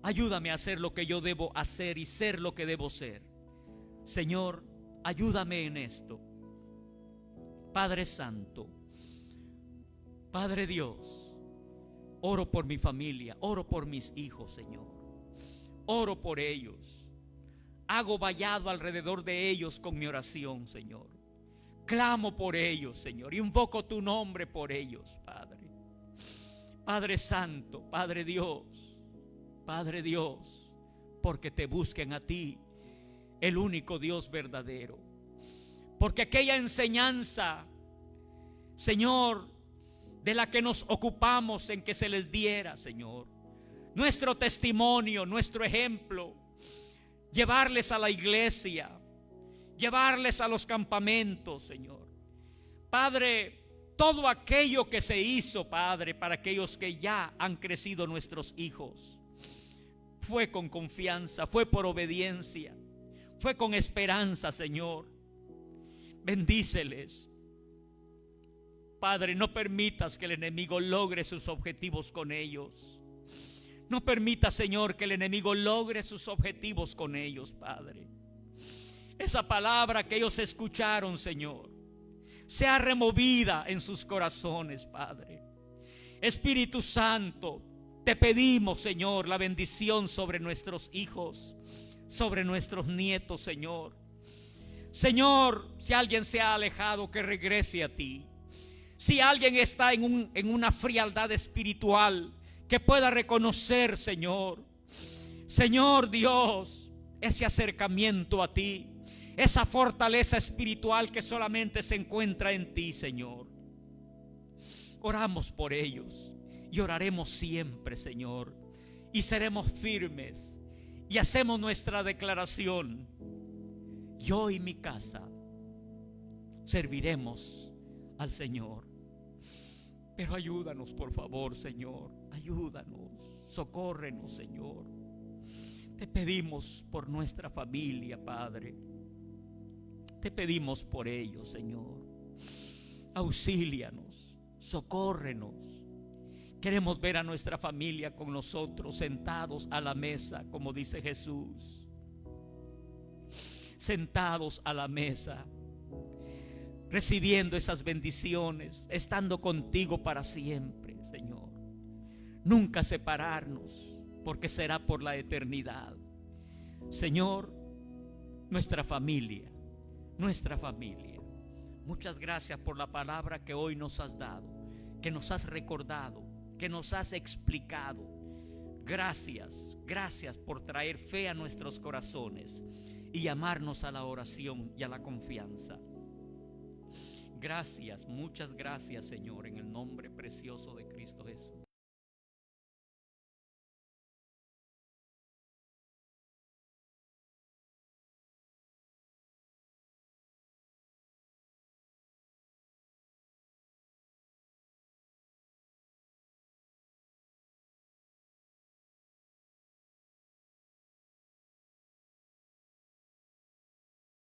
ayúdame a hacer lo que yo debo hacer y ser lo que debo ser. Señor, ayúdame en esto. Padre Santo, Padre Dios, oro por mi familia, oro por mis hijos, Señor. Oro por ellos. Hago vallado alrededor de ellos con mi oración, Señor. Clamo por ellos, Señor. Invoco tu nombre por ellos, Padre. Padre Santo, Padre Dios, porque te busquen a ti, el único Dios verdadero. Porque aquella enseñanza, Señor, de la que nos ocupamos en que se les diera, Señor, nuestro testimonio, nuestro ejemplo, llevarles a la iglesia, llevarles a los campamentos, Señor. Padre, todo aquello que se hizo, Padre, para aquellos que ya han crecido nuestros hijos, fue con confianza, fue por obediencia, fue con esperanza, Señor. Bendíceles. Padre, no permitas que el enemigo logre sus objetivos con ellos. No permita, Señor, que el enemigo logre sus objetivos con ellos, Padre. Esa palabra que ellos escucharon, Señor, sea removida en sus corazones, Padre. Espíritu Santo, te pedimos, Señor, la bendición sobre nuestros hijos, sobre nuestros nietos, Señor. Señor, si alguien se ha alejado, que regrese a ti. Si alguien está en una frialdad espiritual, que pueda reconocer, Señor, Señor Dios, ese acercamiento a ti, esa fortaleza espiritual que solamente se encuentra en ti, Señor. Oramos por ellos y oraremos siempre, Señor, y seremos firmes y hacemos nuestra declaración: yo y mi casa serviremos al Señor. Pero ayúdanos, por favor, Señor, ayúdanos, socórrenos, Señor. Te pedimos por nuestra familia, Padre. Te pedimos por ellos, Señor. Auxílianos, socórrenos. Queremos ver a nuestra familia con nosotros, sentados a la mesa, como dice Jesús. Sentados a la mesa, recibiendo esas bendiciones, estando contigo para siempre, Señor. Nunca separarnos, porque será por la eternidad. Señor, nuestra familia. Muchas gracias por la palabra que hoy nos has dado, que nos has recordado, que nos has explicado. Gracias por traer fe a nuestros corazones y llamarnos a la oración y a la confianza. Gracias, muchas gracias, Señor, en el nombre precioso de Cristo Jesús.